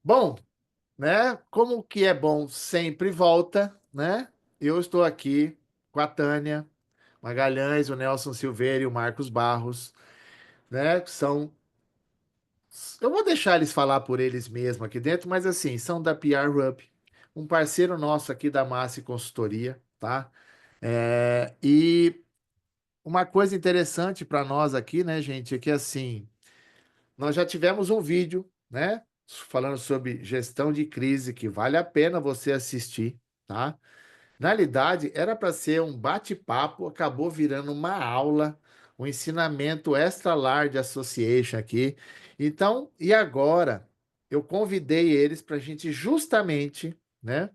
Bom, né? Como que é bom sempre volta, né? Eu estou aqui com a Tânia Magalhães, o Nelson Silveira e o Marcos Barros, né? Eu vou deixar eles falar por eles mesmos aqui dentro, mas assim, são da PR Hub, um parceiro nosso aqui da Massa e Consultoria, tá? E uma coisa interessante para nós aqui, né, gente, é que assim, nós já tivemos um vídeo, né, falando sobre gestão de crise, que vale a pena você assistir, tá? Na realidade, era para ser um bate-papo, acabou virando uma aula, um ensinamento extra large association aqui. Então, e agora, eu convidei eles para a gente justamente, né,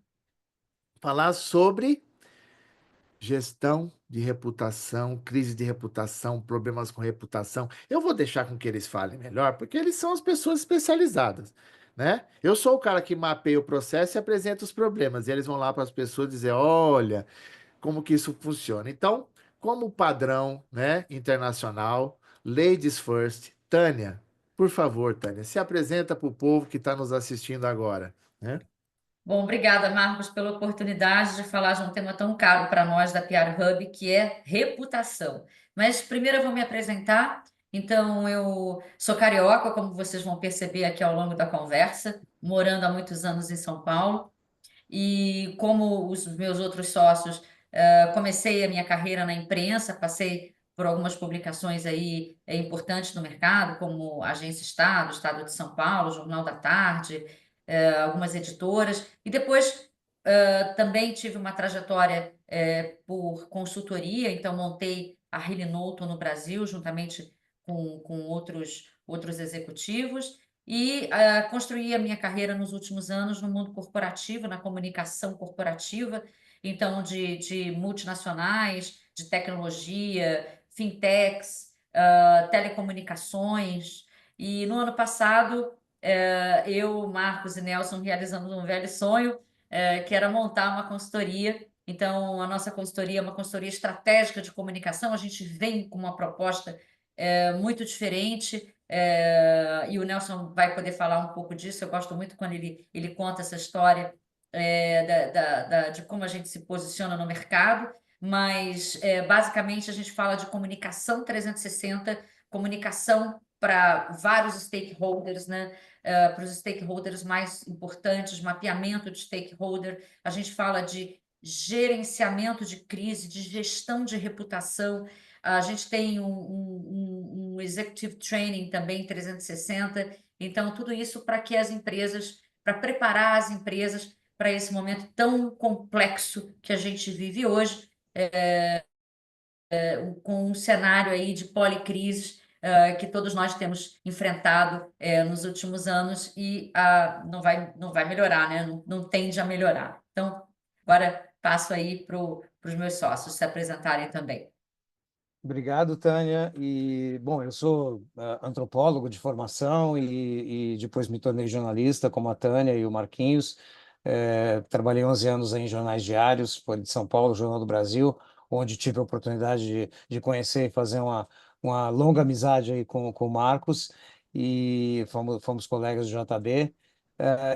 falar sobre gestão de reputação, crise de reputação, problemas com reputação. Eu vou deixar com que eles falem melhor, porque eles são as pessoas especializadas, né? Eu sou o cara que mapeia o processo e apresenta os problemas, e eles vão lá para as pessoas dizer, olha, como que isso funciona. Então, como padrão, né, internacional, ladies first, Tânia, por favor, Tânia, se apresenta para o povo que está nos assistindo agora, né? Bom, obrigada, Marcos, pela oportunidade de falar de um tema tão caro para nós da PR Hub, que é reputação. Mas primeiro eu vou me apresentar. Então, eu sou carioca, como vocês vão perceber aqui ao longo da conversa, morando há muitos anos em São Paulo. E como os meus outros sócios, comecei a minha carreira na imprensa, passei por algumas publicações aí importantes no mercado, como Agência Estado, Estado de São Paulo, Jornal da Tarde, algumas editoras, e depois também tive uma trajetória por consultoria, então montei a Hilly Knowlton no Brasil, juntamente com outros executivos, e construí a minha carreira nos últimos anos no mundo corporativo, na comunicação corporativa, então de multinacionais, de tecnologia, fintechs, telecomunicações. E no ano passado, eu, Marcos e Nelson realizamos um velho sonho, que era montar uma consultoria. Então, a nossa consultoria é uma consultoria estratégica de comunicação. A gente vem com uma proposta muito diferente, e o Nelson vai poder falar um pouco disso. Eu gosto muito quando ele conta essa história de como a gente se posiciona no mercado, mas basicamente a gente fala de comunicação 360, comunicação para vários stakeholders, né? Para os stakeholders mais importantes, mapeamento de stakeholder, a gente fala de gerenciamento de crise, de gestão de reputação. A gente tem um executive training também 360. Então, tudo isso para que as empresas, para preparar as empresas para esse momento tão complexo que a gente vive hoje, com um cenário aí de policrises, que todos nós temos enfrentado nos últimos anos e não vai melhorar, né? Não tende a melhorar. Então, agora passo aí para os meus sócios se apresentarem também. Obrigado, Tânia. E, bom, eu sou antropólogo de formação e depois me tornei jornalista, como a Tânia e o Marquinhos. Trabalhei 11 anos em jornais diários, Folha de São Paulo, Jornal do Brasil, onde tive a oportunidade de conhecer e fazer uma longa amizade aí com o Marcos, e fomos colegas do JB.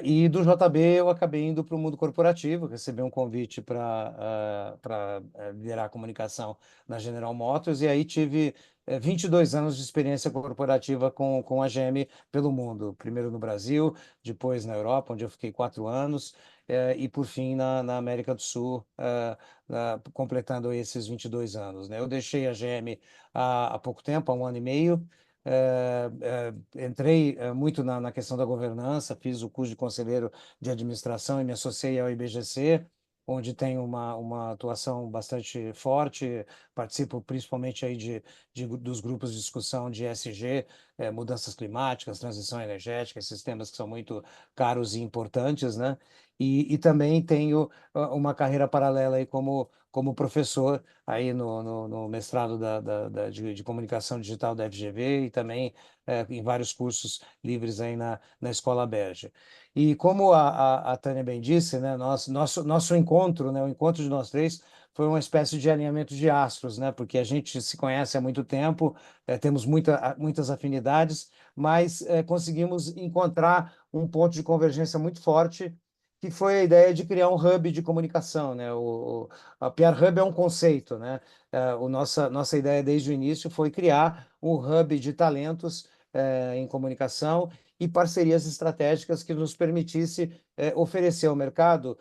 E do JB eu acabei indo para o mundo corporativo, recebi um convite para liderar a comunicação na General Motors, e aí tive 22 anos de experiência corporativa com a GM pelo mundo. Primeiro no Brasil, depois na Europa, onde eu fiquei 4 anos, e por fim na América do Sul, completando esses 22 anos, né? Eu deixei a GM há pouco tempo, há um ano e meio. Entrei muito na questão da governança, fiz o curso de conselheiro de administração e me associei ao IBGC, onde tenho uma atuação bastante forte, participo principalmente aí dos grupos de discussão de ESG, mudanças climáticas, transição energética, esses temas que são muito caros e importantes, né? e também tenho uma carreira paralela aí como professor aí no mestrado de comunicação digital da FGV e também em vários cursos livres aí na Escola Berger. E como a Tânia bem disse, né, nosso encontro, né, o encontro de nós três foi uma espécie de alinhamento de astros, né, porque a gente se conhece há muito tempo, temos muitas afinidades, mas conseguimos encontrar um ponto de convergência muito forte, que foi a ideia de criar um hub de comunicação, né? A PR Hub é um conceito, né? Nossa ideia desde o início foi criar um hub de talentos em comunicação e parcerias estratégicas que nos permitisse oferecer ao mercado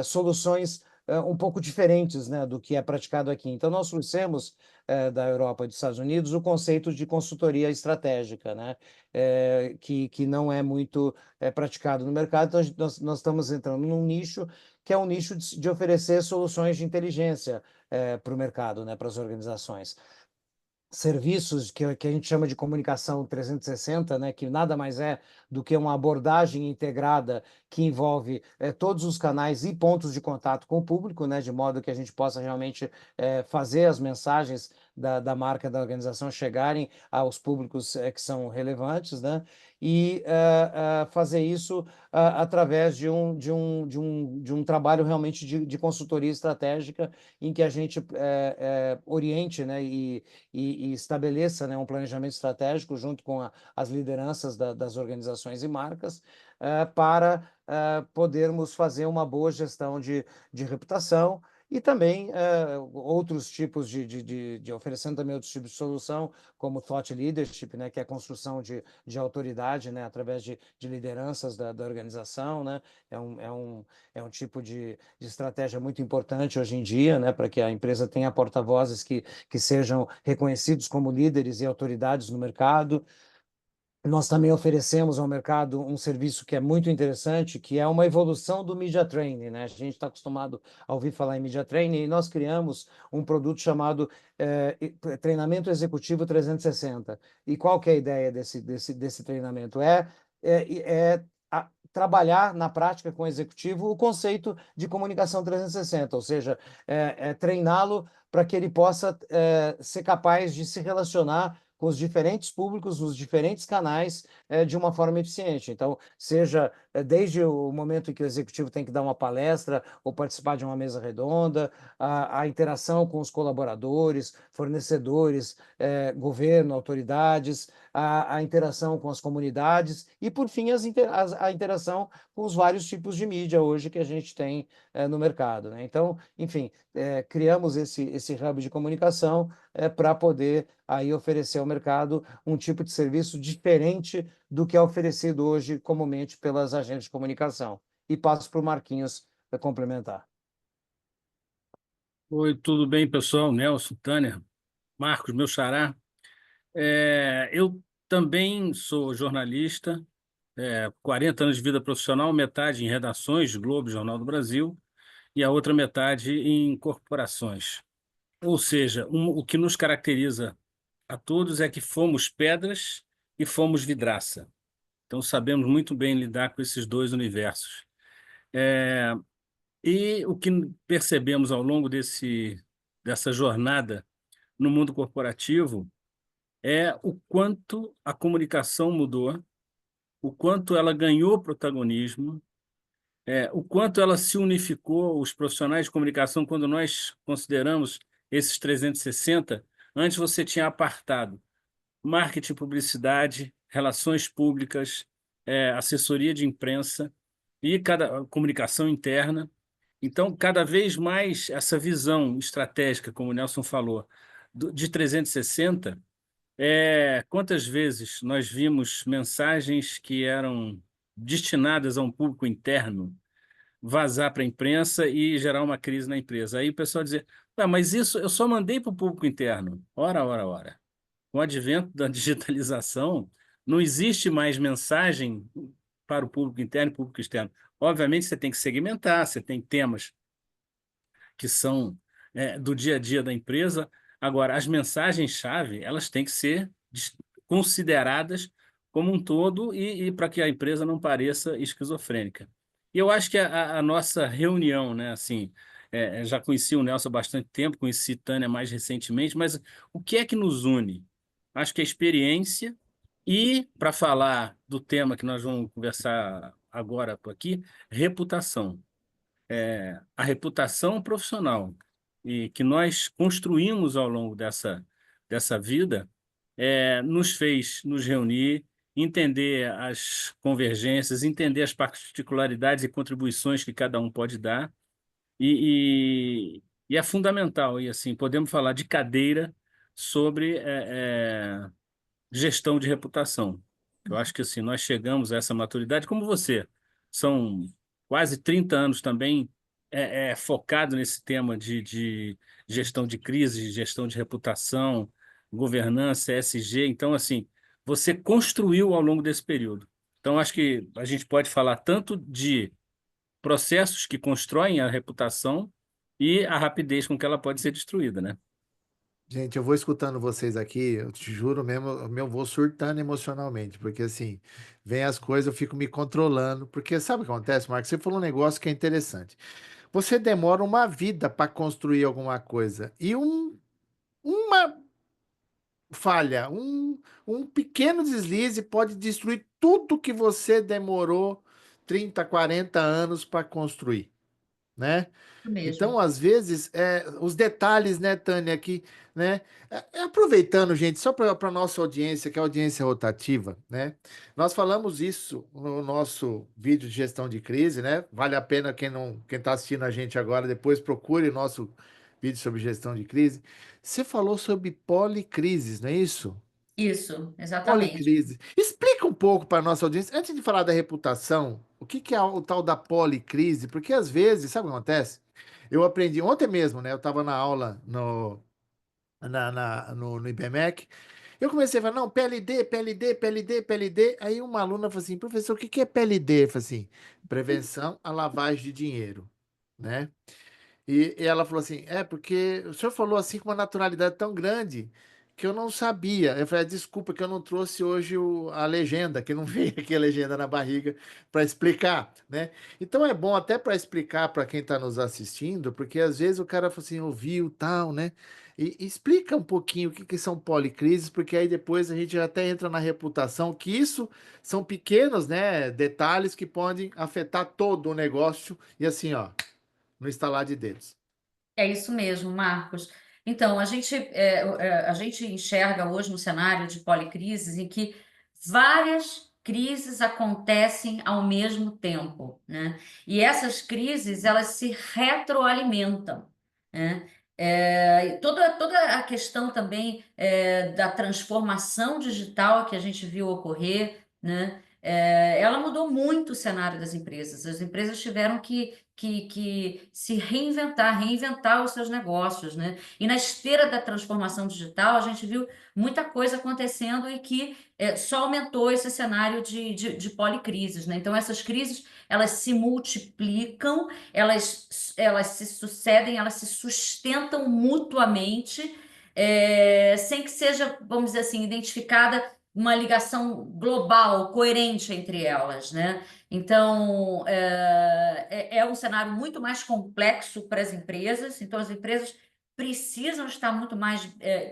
soluções um pouco diferentes, né, do que é praticado aqui. Então, nós trouxemos da Europa e dos Estados Unidos o conceito de consultoria estratégica, né, que não é muito praticado no mercado. Então, nós estamos entrando num nicho que é um nicho de oferecer soluções de inteligência para o mercado, né, para as organizações. Serviços que a gente chama de comunicação 360, né, que nada mais é do que uma abordagem integrada que envolve todos os canais e pontos de contato com o público, né, de modo que a gente possa realmente fazer as mensagens da marca, da organização chegarem aos públicos que são relevantes, né, e fazer isso através de um trabalho realmente de consultoria estratégica em que a gente oriente, né, e estabeleça, né, um planejamento estratégico junto com as lideranças das organizações e marcas para podermos fazer uma boa gestão de reputação e também outros tipos de oferecendo também outros tipos de solução, como thought leadership, né, que é a construção de autoridade, né, através de lideranças da organização, né, é um tipo de estratégia muito importante hoje em dia, né, para que a empresa tenha porta-vozes que sejam reconhecidos como líderes e autoridades no mercado. Nós também oferecemos ao mercado um serviço que é muito interessante, que é uma evolução do Media Training, né? A gente está acostumado a ouvir falar em Media Training e nós criamos um produto chamado Treinamento Executivo 360. E qual que é a ideia desse treinamento? Trabalhar na prática com o executivo o conceito de comunicação 360, ou seja, treiná-lo para que ele possa ser capaz de se relacionar com os diferentes públicos, os diferentes canais, de uma forma eficiente. Então, seja desde o momento em que o executivo tem que dar uma palestra ou participar de uma mesa redonda, a interação com os colaboradores, fornecedores, governo, autoridades, a interação com as comunidades e, por fim, a interação com os vários tipos de mídia hoje que a gente tem no mercado, né? Então, enfim, criamos esse hub de comunicação para poder aí oferecer ao mercado um tipo de serviço diferente do que é oferecido hoje comumente pelas agências de comunicação. E passo para o Marquinhos para complementar. Oi, tudo bem, pessoal? Nelson, Tânia, Marcos, meu xará. Eu também sou jornalista, 40 anos de vida profissional, metade em redações, Globo, Jornal do Brasil, e a outra metade em corporações. Ou seja, o que nos caracteriza a todos é que fomos pedras e fomos vidraça. Então, sabemos muito bem lidar com esses dois universos. E o que percebemos ao longo dessa jornada no mundo corporativo é o quanto a comunicação mudou, o quanto ela ganhou protagonismo, o quanto ela se unificou, os profissionais de comunicação, quando nós consideramos esses 360, antes você tinha apartado marketing, publicidade, relações públicas, assessoria de imprensa e cada comunicação interna. Então, cada vez mais essa visão estratégica, como o Nelson falou, de 360, quantas vezes nós vimos mensagens que eram destinadas a um público interno vazar para a imprensa e gerar uma crise na empresa. Aí o pessoal dizia, mas isso eu só mandei para o público interno. Ora, ora, ora. Com o advento da digitalização, não existe mais mensagem para o público interno e público externo. Obviamente, você tem que segmentar, você tem temas que são do dia a dia da empresa. Agora, as mensagens-chave, elas têm que ser consideradas como um todo e para que a empresa não pareça esquizofrênica. E eu acho que a nossa reunião, né, assim, já conheci o Nelson há bastante tempo, conheci Tânia mais recentemente, mas o que é que nos une? Acho que a experiência e, para falar do tema que nós vamos conversar agora por aqui, reputação. A reputação profissional e que nós construímos ao longo dessa vida nos fez nos reunir, entender as convergências, entender as particularidades e contribuições que cada um pode dar, e é fundamental, e assim, podemos falar de cadeira sobre gestão de reputação. Eu acho que assim, nós chegamos a essa maturidade, como você, são quase 30 anos também focado nesse tema de gestão de crise, gestão de reputação, governança, ESG. Então, assim, você construiu ao longo desse período. Então, acho que a gente pode falar tanto de processos que constroem a reputação e a rapidez com que ela pode ser destruída, né? Gente, eu vou escutando vocês aqui, eu te juro mesmo, eu vou surtando emocionalmente, porque assim, vem as coisas, eu fico me controlando, porque sabe o que acontece, Marcos? Você falou um negócio que é interessante. Você demora uma vida para construir alguma coisa, e uma falha, um pequeno deslize pode destruir tudo que você demorou 30, 40 anos para construir, né? Isso mesmo. Então, às vezes, os detalhes, né, Tânia, aqui, né? Aproveitando, gente, só para a nossa audiência, que é a audiência rotativa, né? Nós falamos isso no nosso vídeo de gestão de crise, né? Vale a pena quem está assistindo a gente agora, depois procure o nosso vídeo sobre gestão de crise. Você falou sobre policrises, não é isso? Isso, exatamente. Policrise. Explica um pouco para a nossa audiência, antes de falar da reputação, o que que é o tal da policrise? Porque às vezes, sabe o que acontece? Eu aprendi ontem mesmo, né? Eu estava na aula no IBMEC. Eu comecei a falar, não, PLD, PLD, PLD, PLD. Aí uma aluna falou assim, professor, o que que é PLD? Eu falei assim, prevenção à lavagem de dinheiro, né? E ela falou assim: porque o senhor falou assim com uma naturalidade tão grande que eu não sabia. Eu falei: desculpa que eu não trouxe hoje a legenda, que não veio aqui a legenda na barriga para explicar, né? Então é bom até para explicar para quem está nos assistindo, porque às vezes o cara fala assim, ouviu tal, né? E explica um pouquinho o que que são policrises, porque aí depois a gente até entra na reputação, que isso são pequenos, né, detalhes que podem afetar todo o negócio e assim, ó, no estalar de dedos. É isso mesmo, Marcos. Então, a gente enxerga hoje um cenário de policrises em que várias crises acontecem ao mesmo tempo, né? E essas crises, elas se retroalimentam, né? E toda a questão também da transformação digital que a gente viu ocorrer, né? Ela mudou muito o cenário das empresas. As empresas tiveram que se reinventar os seus negócios, né? E na esteira da transformação digital, a gente viu muita coisa acontecendo e que só aumentou esse cenário de policrises, né? Então, essas crises, elas se multiplicam, elas se sucedem, elas se sustentam mutuamente, sem que seja, vamos dizer assim, identificada uma ligação global, coerente entre elas, né? Então, é um cenário muito mais complexo para as empresas. Então, as empresas precisam estar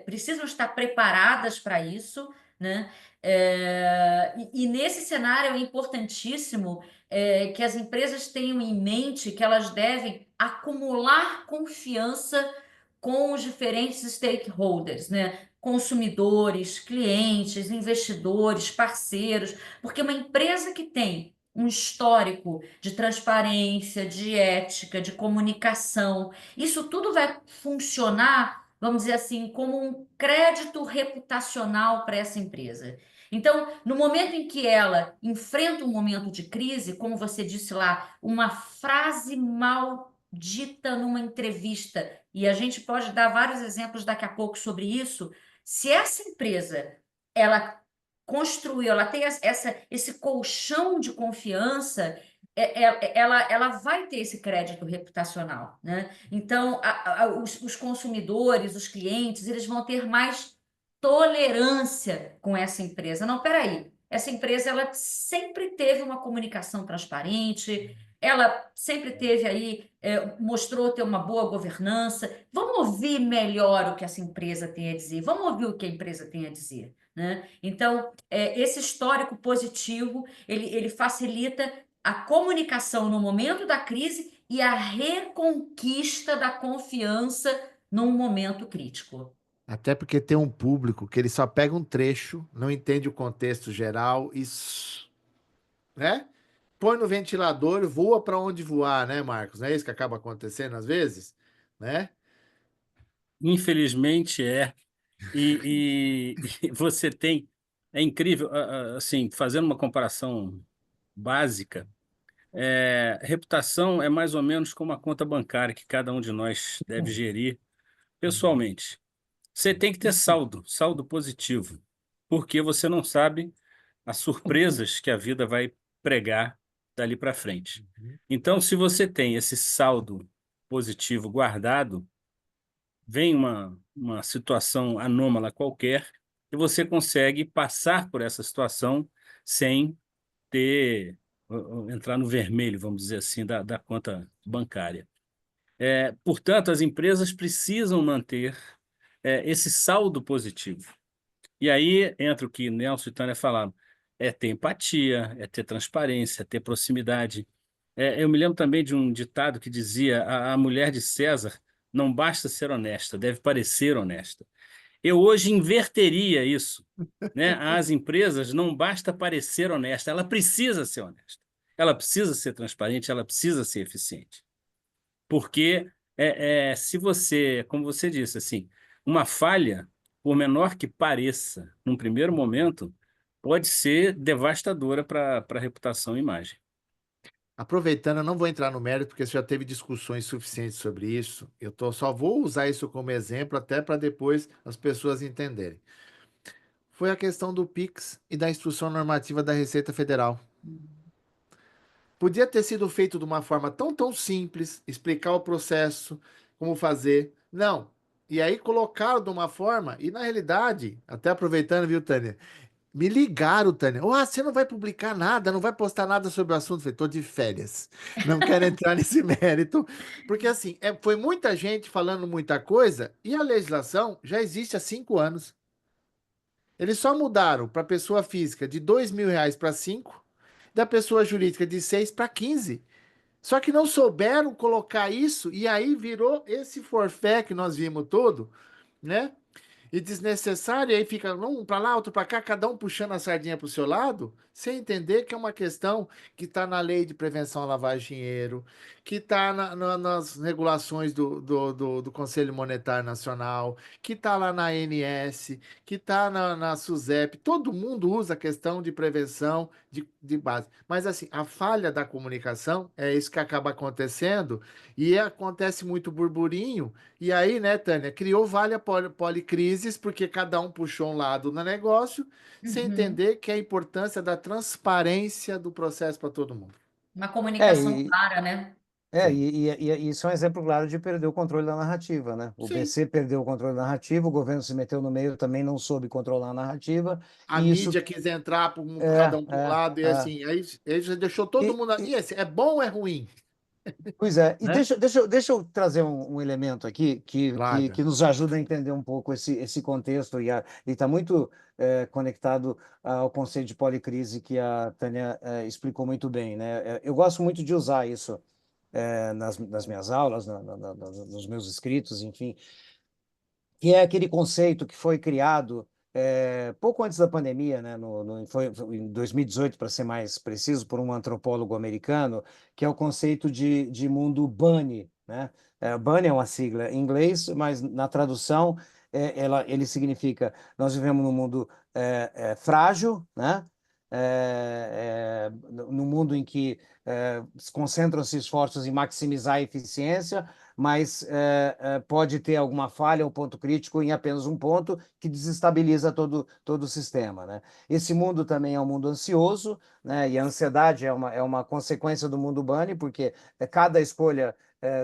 precisam estar preparadas para isso, né? E nesse cenário é importantíssimo que as empresas tenham em mente que elas devem acumular confiança com os diferentes stakeholders, né? Consumidores, clientes, investidores, parceiros, porque uma empresa que tem um histórico de transparência, de ética, de comunicação, isso tudo vai funcionar, vamos dizer assim, como um crédito reputacional para essa empresa. Então, no momento em que ela enfrenta um momento de crise, como você disse lá, uma frase mal dita numa entrevista, e a gente pode dar vários exemplos daqui a pouco sobre isso, se essa empresa ela construiu, ela tem esse colchão de confiança, ela vai ter esse crédito reputacional, né? Então, os consumidores, os clientes, eles vão ter mais tolerância com essa empresa. Não, peraí, essa empresa ela sempre teve uma comunicação transparente, ela sempre teve aí, mostrou ter uma boa governança. Vamos ouvir melhor o que essa empresa tem a dizer, vamos ouvir o que a empresa tem a dizer, né? Então, esse histórico positivo, ele facilita a comunicação no momento da crise e a reconquista da confiança num momento crítico. Até porque tem um público que ele só pega um trecho, não entende o contexto geral e, né? Põe no ventilador e voa para onde voar, né, Marcos? Não é isso que acaba acontecendo às vezes, né? Infelizmente é. E você tem. É incrível, assim, fazendo uma comparação básica, reputação é mais ou menos como a conta bancária que cada um de nós deve gerir pessoalmente. Você tem que ter saldo, saldo positivo, porque você não sabe as surpresas que a vida vai pregar dali para frente. Então, se você tem esse saldo positivo guardado, vem uma situação anômala qualquer e você consegue passar por essa situação sem ter entrar no vermelho, vamos dizer assim, da conta bancária. Portanto, as empresas precisam manter esse saldo positivo. E aí entra o que Nelson e Tânia falaram, é ter empatia, é ter transparência, é ter proximidade. Eu me lembro também de um ditado que dizia: a mulher de César não basta ser honesta, deve parecer honesta. Eu hoje inverteria isso, né? As empresas não basta parecer honesta, ela precisa ser honesta, ela precisa ser transparente, ela precisa ser eficiente. Porque se você, como você disse, assim, uma falha, por menor que pareça, num primeiro momento, pode ser devastadora para a reputação e imagem. Aproveitando, eu não vou entrar no mérito, porque você já teve discussões suficientes sobre isso. Só vou usar isso como exemplo até para depois as pessoas entenderem. Foi a questão do Pix e da instrução normativa da Receita Federal. Podia ter sido feito de uma forma tão simples, explicar o processo, como fazer. Não. E aí colocaram de uma forma, e na realidade, até aproveitando, viu, Tânia? Me ligaram, Tânia. Você não vai publicar nada, não vai postar nada sobre o assunto. Eu falei, tô de férias. Não quero entrar nesse mérito. Porque assim, foi muita gente falando muita coisa, e a legislação já existe há 5 anos. Eles só mudaram para pessoa física de R$ 2.000 para 5, da pessoa jurídica de 6 para 15. Só que não souberam colocar isso, e aí virou esse forfé que nós vimos todo, né? E desnecessário, e aí fica um para lá, outro para cá, cada um puxando a sardinha para o seu lado, sem entender que é uma questão que está na lei de prevenção à lavagem de dinheiro, que está nas regulações do Conselho Monetário Nacional, que está lá na ANS, que está na SUSEP. Todo mundo usa a questão de prevenção de base. Mas assim, a falha da comunicação é isso que acaba acontecendo, e acontece muito burburinho. E aí, né, Tânia, criou várias policrises, porque cada um puxou um lado no negócio, sem Uhum. entender que é a importância da transparência do processo para todo mundo. Uma É, comunicação e, clara, né? Sim. e isso é um exemplo claro de perder o controle da narrativa, né? O Sim. BC perdeu o controle da narrativa, o governo se meteu no meio, também não soube controlar a narrativa, A e isso mídia quis entrar por cada é, um para um é, lado, e é. assim, aí já deixou todo E, mundo. E e- esse, é bom ou é ruim? Pois é, e Né? deixa eu trazer um elemento aqui Traga. que nos ajuda a entender um pouco esse contexto, e está muito conectado ao conceito de policrise que a Tânia explicou muito bem, né? Eu gosto muito de usar isso nas minhas aulas, nos meus escritos, enfim, que é aquele conceito que foi criado pouco antes da pandemia, né, foi em 2018, para ser mais preciso, por um antropólogo americano, que é o conceito de mundo bunny, né? Bunny é uma sigla em inglês, mas na tradução ele significa nós vivemos num mundo frágil, né? No mundo em que concentram-se esforços em maximizar a eficiência, mas pode ter alguma falha ou ponto crítico em apenas um ponto que desestabiliza todo o sistema, né? Esse mundo também é um mundo ansioso, né? E a ansiedade é uma consequência do mundo bunny, porque cada escolha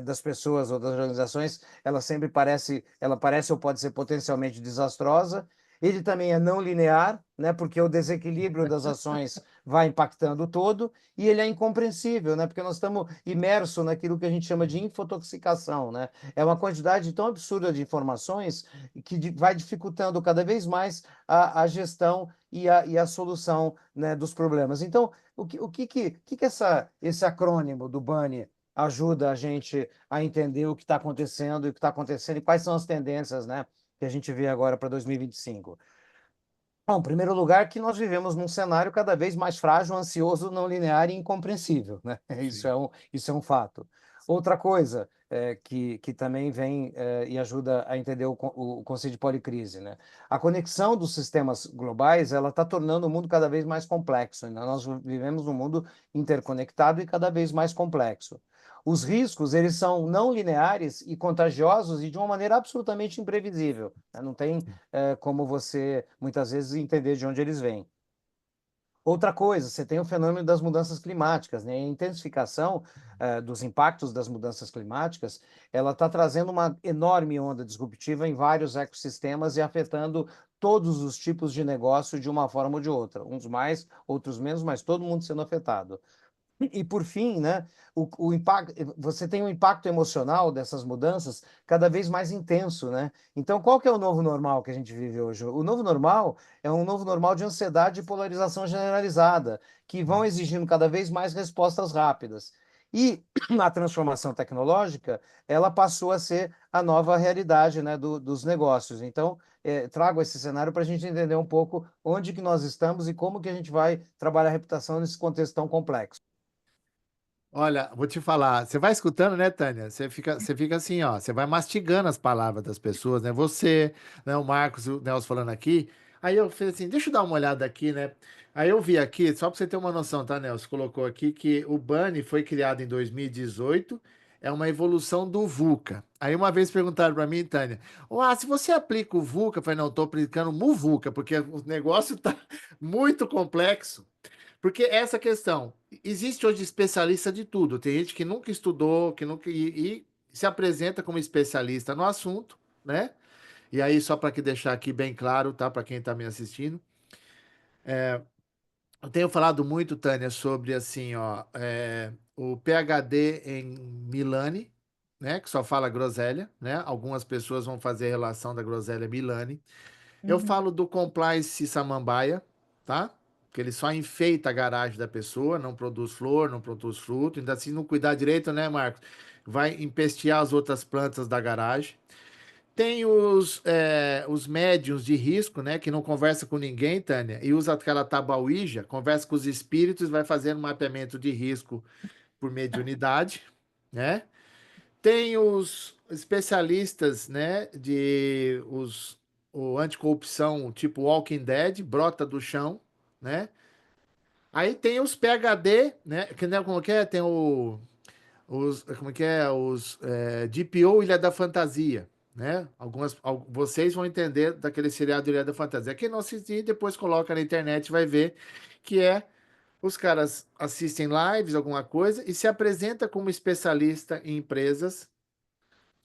das pessoas ou das organizações, ela parece ou pode ser potencialmente desastrosa. Ele também é não linear, né? Porque o desequilíbrio das ações vai impactando o todo, e ele é incompreensível, né? Porque nós estamos imersos naquilo que a gente chama de infotoxicação, né? É uma quantidade tão absurda de informações que vai dificultando cada vez mais a gestão e a solução, né, dos problemas. Então, esse acrônimo do BANI ajuda a gente a entender o que está acontecendo e o que está acontecendo e quais são as tendências, né, que a gente vê agora para 2025? Bom, em primeiro lugar, que nós vivemos num cenário cada vez mais frágil, ansioso, não linear e incompreensível, né? Sim. Isso é um fato. Outra coisa que também vem e ajuda a entender o conceito de policrise, né? A conexão dos sistemas globais, ela está tornando o mundo cada vez mais complexo, né? Nós vivemos num mundo interconectado e cada vez mais complexo. Os riscos, eles são não lineares e contagiosos e de uma maneira absolutamente imprevisível, né? Não tem como você, muitas vezes, entender de onde eles vêm. Outra coisa, você tem o fenômeno das mudanças climáticas, né? A intensificação dos impactos das mudanças climáticas, ela está trazendo uma enorme onda disruptiva em vários ecossistemas e afetando todos os tipos de negócio de uma forma ou de outra. Uns mais, outros menos, mas todo mundo sendo afetado. E por fim, né, o impacto, você tem um impacto emocional dessas mudanças cada vez mais intenso, né? Então, qual que é o novo normal que a gente vive hoje? O novo normal é um novo normal de ansiedade e polarização generalizada, que vão exigindo cada vez mais respostas rápidas. E a transformação tecnológica, ela passou a ser a nova realidade, né, dos negócios. Então, trago esse cenário para a gente entender um pouco onde que nós estamos e como que a gente vai trabalhar a reputação nesse contexto tão complexo. Olha, vou te falar, você vai escutando, né, Tânia? Você fica assim, ó, você vai mastigando as palavras das pessoas, né? Você, né, o Marcos e o Nelson falando aqui. Aí eu falei assim, deixa eu dar uma olhada aqui, né? Aí eu vi aqui, só para você ter uma noção, tá, Nelson? Colocou aqui que o Bunny foi criado em 2018, é uma evolução do VUCA. Aí uma vez perguntaram para mim, Tânia, se você aplica o VUCA, eu falei, não, estou aplicando o MUVUCA, porque o negócio tá muito complexo. Porque essa questão, existe hoje especialista de tudo. Tem gente que nunca estudou, que nunca e se apresenta como especialista no assunto, né? E aí, só para que deixar aqui bem claro, tá? Para quem está me assistindo, eu tenho falado muito, Tânia, sobre assim, ó, o PhD em Milani, né? Que só fala groselha, né? Algumas pessoas vão fazer relação da groselha Milani. Eu Uhum. falo do compliance samambaia, tá? Que ele só enfeita a garagem da pessoa, não produz flor, não produz fruto. Ainda assim, não cuidar direito, né, Marcos? Vai empestear as outras plantas da garagem. Tem os médiums de risco, né? Que não conversa com ninguém, Tânia, e usa aquela tábua Ouija, conversa com os espíritos, vai fazendo um mapeamento de risco por mediunidade, né? Tem os especialistas, né, o anticorrupção, tipo Walking Dead, brota do chão, né? Aí tem os PhD, né, que não é como que é, tem como que é, DPO Ilha da Fantasia, né? Vocês vão entender daquele seriado Ilha da Fantasia. Quem não assistir, depois coloca na internet, vai ver que os caras assistem lives, alguma coisa, e se apresenta como especialista em empresas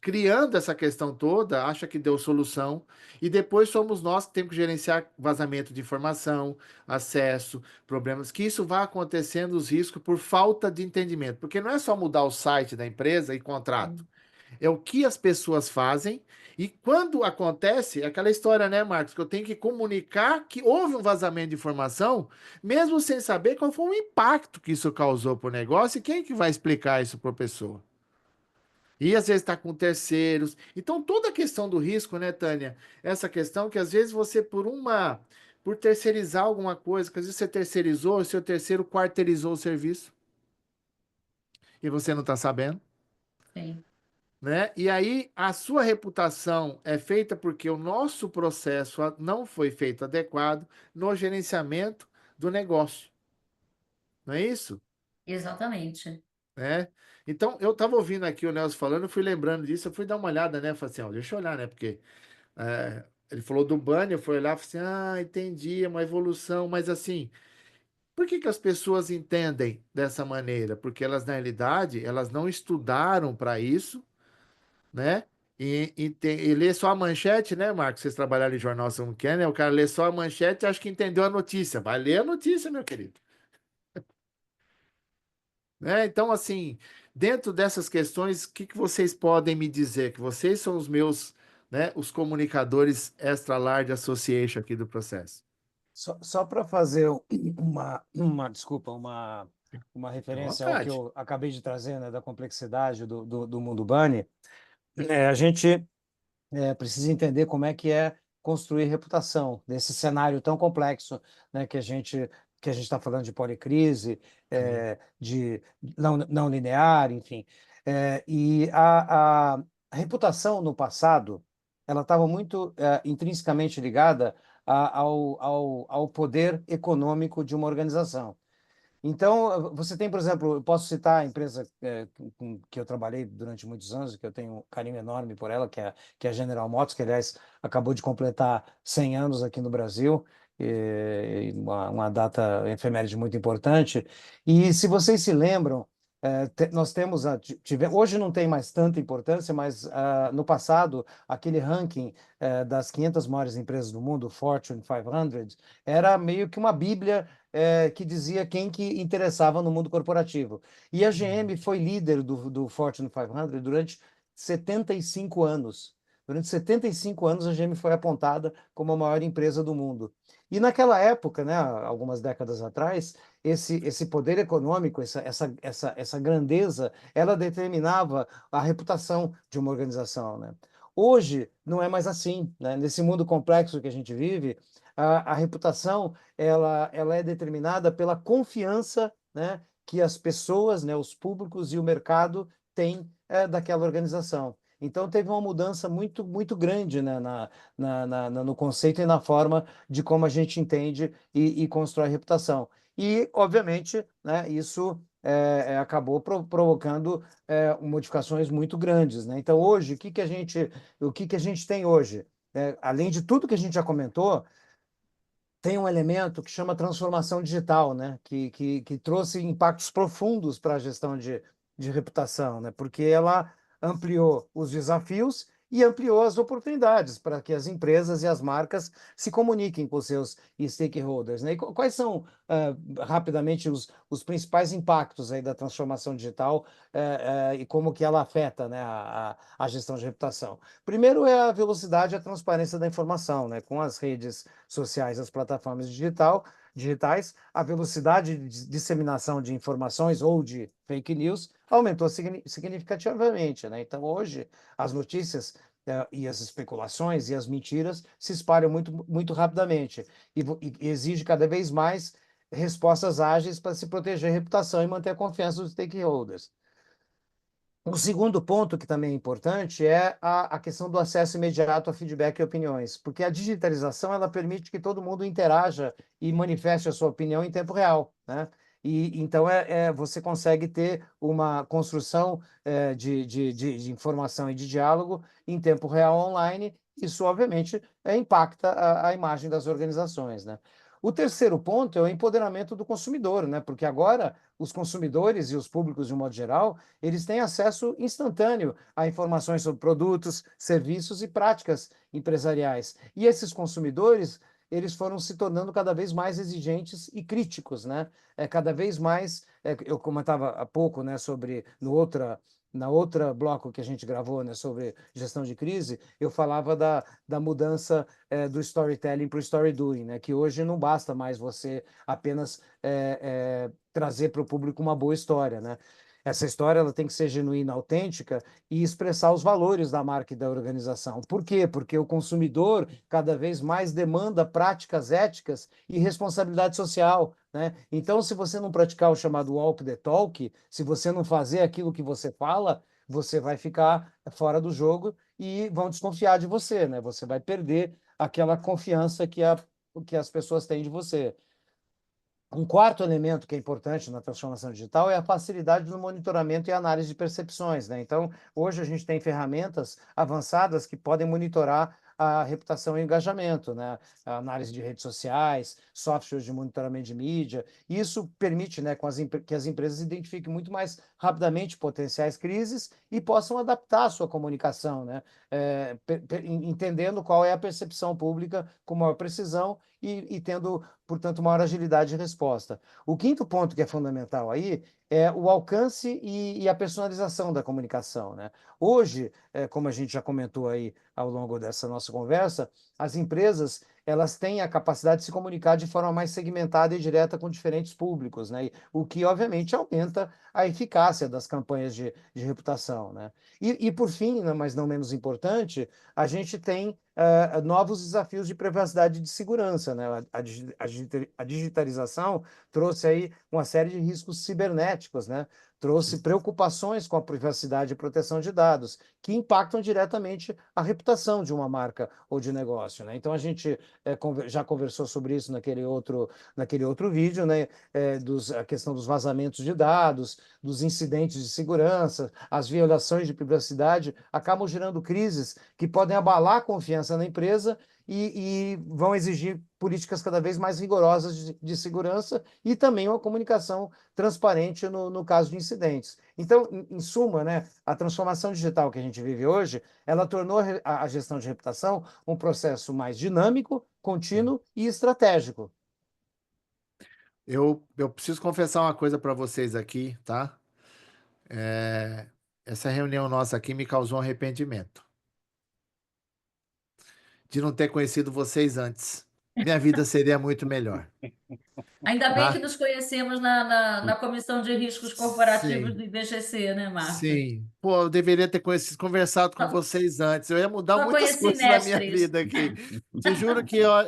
criando essa questão toda, acha que deu solução, e depois somos nós que temos que gerenciar vazamento de informação, acesso, problemas, que isso vai acontecendo, os riscos por falta de entendimento, porque não é só mudar o site da empresa e contrato, é o que as pessoas fazem, e quando acontece, é aquela história, né, Marcos, que eu tenho que comunicar que houve um vazamento de informação, mesmo sem saber qual foi o impacto que isso causou para o negócio, e quem é que vai explicar isso para a pessoa? E às vezes está com terceiros. Então, toda a questão do risco, né, Tânia? Essa questão que às vezes você, por terceirizar alguma coisa, que às vezes você terceirizou, o seu terceiro quarteirizou o serviço e você não está sabendo, Sim, né? E aí a sua reputação é feita porque o nosso processo não foi feito adequado no gerenciamento do negócio, não é isso? exatamente. Né? Então, eu estava ouvindo aqui o Nelson falando, eu fui lembrando disso, eu fui dar uma olhada, né? Falei assim, ó, deixa eu olhar, né? Porque ele falou do banner, eu fui olhar e falei assim, entendi, é uma evolução, mas assim, por que que as pessoas entendem dessa maneira? Porque elas, na realidade, elas não estudaram para isso, né? e lê só a manchete, né, Marcos? Vocês trabalharam em jornal, você não quer, né? O cara lê só a manchete e acha que entendeu a notícia. Vai ler a notícia, meu querido. Né? Então, assim, dentro dessas questões, o que que vocês podem me dizer? Que vocês são os meus, né, os comunicadores Extra Large Association aqui do processo. Só para fazer desculpa, uma Fique à referência ao que vontade. eu acabei de trazer, né, da complexidade do mundo Bunny, a gente precisa entender como é que é construir reputação nesse cenário tão complexo, né, que a gente está falando de policrise, Sim. de não linear, enfim. E a reputação no passado, ela estava muito intrinsecamente ligada ao poder econômico de uma organização. Então, você tem, por exemplo, eu posso citar a empresa com que eu trabalhei durante muitos anos, que eu tenho um carinho enorme por ela, que é a General Motors, que, aliás, acabou de completar 100 anos aqui no Brasil, uma data efeméride muito importante. E se vocês se lembram, nós temos, hoje não tem mais tanta importância, mas no passado, aquele ranking das 500 maiores empresas do mundo, Fortune 500, era meio que uma bíblia que dizia quem que interessava no mundo corporativo. E a GM foi líder do Fortune 500 durante 75 anos. Durante 75 anos, a GM foi apontada como a maior empresa do mundo. E naquela época, né, algumas décadas atrás, esse poder econômico, essa grandeza, ela determinava a reputação de uma organização, né? Hoje, não é mais assim, né? Nesse mundo complexo que a gente vive, a reputação ela é determinada pela confiança, né, que as pessoas, né, os públicos e o mercado têm daquela organização. Então, teve uma mudança muito, muito grande, né, no conceito e na forma de como a gente entende e constrói reputação. E, obviamente, né, isso acabou provocando modificações muito grandes, né? Então, hoje, o que que a gente tem hoje? Além de tudo que a gente já comentou, tem um elemento que chama transformação digital, né? Que trouxe impactos profundos para a gestão de reputação, né? Porque ela ampliou os desafios e ampliou as oportunidades para que as empresas e as marcas se comuniquem com seus stakeholders, né? E quais são, rapidamente, os principais impactos aí da transformação digital, e como que ela afeta, né, a gestão de reputação? Primeiro é a velocidade e a transparência da informação, né? Com as redes sociais, as plataformas digitais, a velocidade de disseminação de informações ou de fake news aumentou significativamente, né? Então, hoje, as notícias e as especulações e as mentiras se espalham muito, muito rapidamente e exige cada vez mais respostas ágeis para se proteger a reputação e manter a confiança dos stakeholders. Um segundo ponto que também é importante é a questão do acesso imediato a feedback e opiniões, porque a digitalização ela permite que todo mundo interaja e manifeste a sua opinião em tempo real, né? E então você consegue ter uma construção de informação e de diálogo em tempo real online. Isso obviamente impacta a imagem das organizações, né? O terceiro ponto é o empoderamento do consumidor, né? Porque agora os consumidores e os públicos de um modo geral eles têm acesso instantâneo a informações sobre produtos, serviços e práticas empresariais. E esses consumidores, eles foram se tornando cada vez mais exigentes e críticos, né? Cada vez mais, eu comentava há pouco, né, sobre na outra bloco que a gente gravou, né, sobre gestão de crise, eu falava da mudança do storytelling para o story doing, né, que hoje não basta mais você apenas trazer para o público uma boa história, né? Essa história ela tem que ser genuína, autêntica e expressar os valores da marca e da organização. Por quê? Porque o consumidor cada vez mais demanda práticas éticas e responsabilidade social, né? Então, se você não praticar o chamado walk the talk, se você não fazer aquilo que você fala, você vai ficar fora do jogo e vão desconfiar de você, né? Você vai perder aquela confiança que as pessoas têm de você. Um quarto elemento que é importante na transformação digital é a facilidade no monitoramento e análise de percepções, né? Então, hoje a gente tem ferramentas avançadas que podem monitorar a reputação e o engajamento, né? A análise de redes sociais, softwares de monitoramento de mídia. Isso permite, né, que as empresas identifiquem muito mais rapidamente potenciais crises e possam adaptar a sua comunicação, né? Entendendo qual é a percepção pública com maior precisão e tendo, portanto, maior agilidade de resposta. O quinto ponto que é fundamental aí é o alcance e a personalização da comunicação, né? Hoje, como a gente já comentou aí ao longo dessa nossa conversa, as empresas elas têm a capacidade de se comunicar de forma mais segmentada e direta com diferentes públicos, né? O que, obviamente, aumenta a eficácia das campanhas de reputação, né? E, por fim, né, mas não menos importante, a gente tem novos desafios de privacidade e de segurança, né? A digitalização trouxe aí uma série de riscos cibernéticos, né? Trouxe preocupações com a privacidade e proteção de dados, que impactam diretamente a reputação de uma marca ou de negócio, né? Então, a gente já conversou sobre isso naquele outro vídeo, né? A questão dos vazamentos de dados, dos incidentes de segurança, as violações de privacidade, acabam gerando crises que podem abalar a confiança na empresa e vão exigir políticas cada vez mais rigorosas de segurança e também uma comunicação transparente no caso de incidentes. Então, em suma, né, a transformação digital que a gente vive hoje, ela tornou a gestão de reputação um processo mais dinâmico, contínuo e estratégico. Eu preciso confessar uma coisa para vocês aqui, tá? Essa reunião nossa aqui me causou um arrependimento de não ter conhecido vocês antes. Minha vida seria muito melhor, Ainda bem que tá? nos conhecemos na Comissão de Riscos Corporativos Sim, do IBGC, né, Marcos? sim. Pô, eu deveria ter conversado com Só, vocês antes. Eu ia mudar só muitas conheci coisas na minha mestres. vida aqui. Te juro que ó,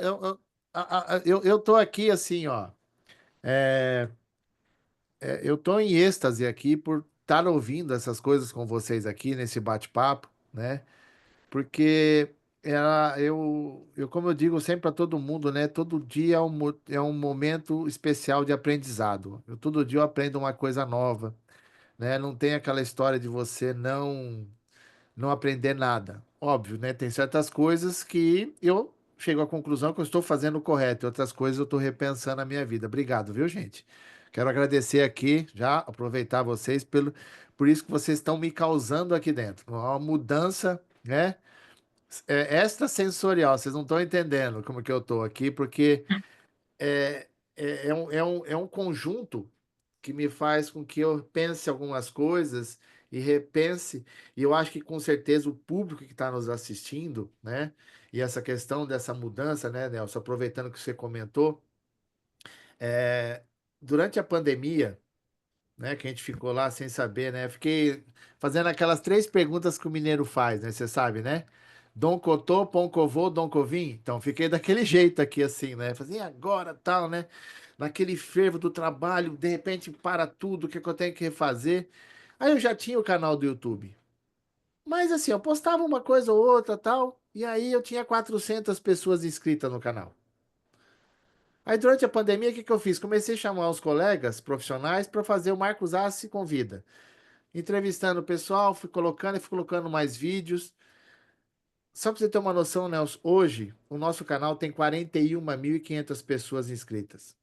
eu tô aqui assim, ó. é, eu tô em êxtase aqui por estar ouvindo essas coisas com vocês aqui nesse bate-papo, né? Porque como eu digo sempre para todo mundo, né? Todo dia é um momento especial de aprendizado. Todo dia eu aprendo uma coisa nova, né? Não tem aquela história de você não aprender nada. Óbvio, né? Tem certas coisas que eu chego à conclusão que eu estou fazendo o correto, e outras coisas eu estou repensando a minha vida. Obrigado, viu, gente? Quero agradecer aqui, já aproveitar vocês por isso que vocês estão me causando aqui dentro. Uma mudança, né? Extrasensorial. Vocês não estão entendendo como que eu estou aqui, porque é, é um conjunto que me faz com que eu pense algumas coisas e repense, e eu acho que com certeza o público que está nos assistindo, né? E essa questão dessa mudança, né, Nelson, aproveitando que você comentou, é, durante a pandemia, né, que a gente ficou lá sem saber, né? Fiquei fazendo aquelas três perguntas que o mineiro faz, né? Você sabe, né? Dom Cotô, Pão Covô, Dom Covim. Então, fiquei daquele jeito aqui, assim, né? Falei, e agora, tal, né? Naquele fervo do trabalho, de repente para tudo, o que é que eu tenho que refazer? Aí eu já tinha o canal do YouTube. Mas, assim, eu postava uma coisa ou outra, tal, e aí eu tinha 400 pessoas inscritas no canal. Aí, durante a pandemia, o que que eu fiz? Comecei a chamar os colegas profissionais para fazer o Marcos Assis Se Convida. Entrevistando o pessoal, fui colocando mais vídeos. Só para você ter uma noção, Nelson, hoje o nosso canal tem 41.500 pessoas inscritas.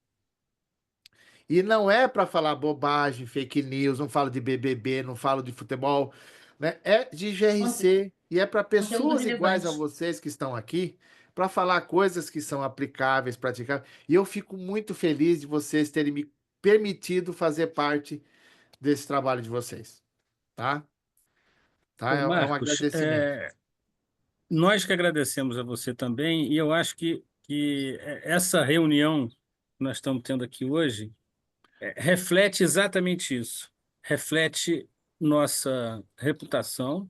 E não é para falar bobagem, fake news, não falo de BBB, não falo de futebol, né? É de Conte- GRC e é para Conteúdo pessoas iguais a relevante. vocês que estão aqui, para falar coisas que são aplicáveis, praticáveis. E eu fico muito feliz de vocês terem me permitido fazer parte desse trabalho de vocês, tá? Tá? Ô, É um Marcos, agradecimento. nós que agradecemos a você também, e eu acho que essa reunião que nós estamos tendo aqui hoje reflete exatamente isso. Reflete nossa reputação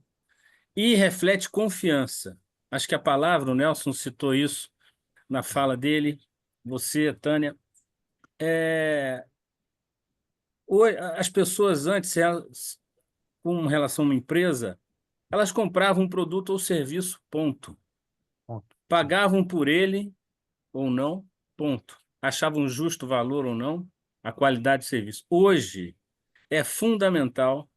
e reflete confiança. Acho que a palavra, o Nelson citou isso na fala dele, você, Tânia, as pessoas antes, com relação a uma empresa, elas compravam um produto ou serviço, ponto. Ponto. Sim. Pagavam por ele ou não, ponto. Achavam justo o valor ou não, a qualidade do serviço. Hoje é fundamental,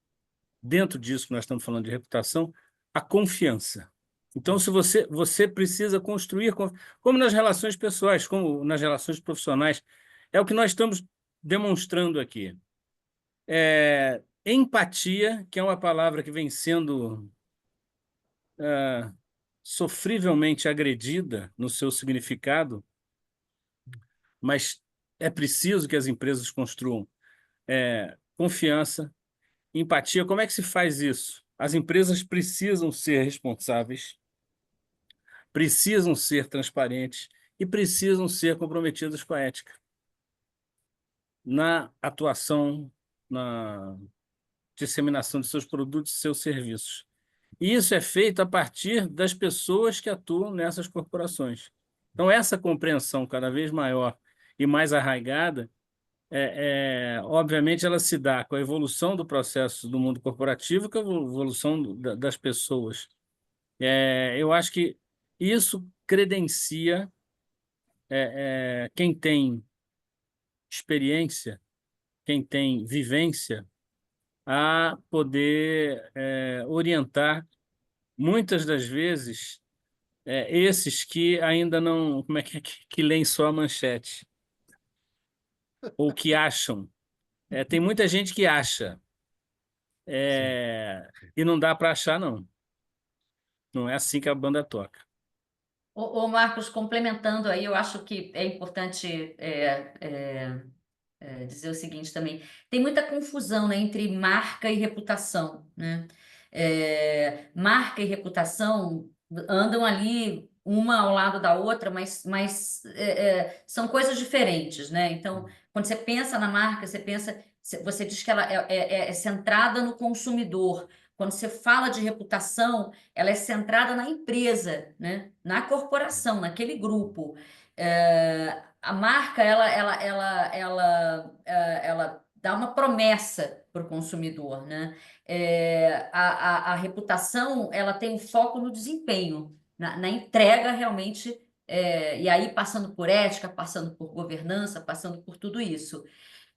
dentro disso que nós estamos falando de reputação, a confiança. Então, se você precisa construir, como nas relações pessoais, como nas relações profissionais, é o que nós estamos demonstrando aqui. Empatia, que é uma palavra que vem sendo sofrivelmente agredida no seu significado, mas é preciso que as empresas construam confiança, empatia. Como é que se faz isso? As empresas precisam ser responsáveis, precisam ser transparentes e precisam ser comprometidas com a ética na atuação, na disseminação de seus produtos e seus serviços. E isso é feito a partir das pessoas que atuam nessas corporações. Então, essa compreensão cada vez maior e mais arraigada, obviamente, ela se dá com a evolução do processo do mundo corporativo, com a evolução das pessoas. Eu acho que isso credencia quem tem experiência, quem tem vivência, a poder orientar, muitas das vezes, esses que ainda não, como é que leem só a manchete, ou que acham. Tem muita gente que acha, Sim. e não dá para achar, não. Não é assim que a banda toca. Ô, Marcos, complementando aí, eu acho que é importante dizer o seguinte também: tem muita confusão, né, entre marca e reputação, né? Marca e reputação andam ali uma ao lado da outra, mas são coisas diferentes, né? Então, quando você pensa na marca, você diz que ela é centrada no consumidor. Quando você fala de reputação, ela é centrada na empresa, né? Na corporação, naquele grupo. A marca ela dá uma promessa para o consumidor, né? A reputação ela tem um foco no desempenho, na entrega realmente, e aí passando por ética, passando por governança, passando por tudo isso.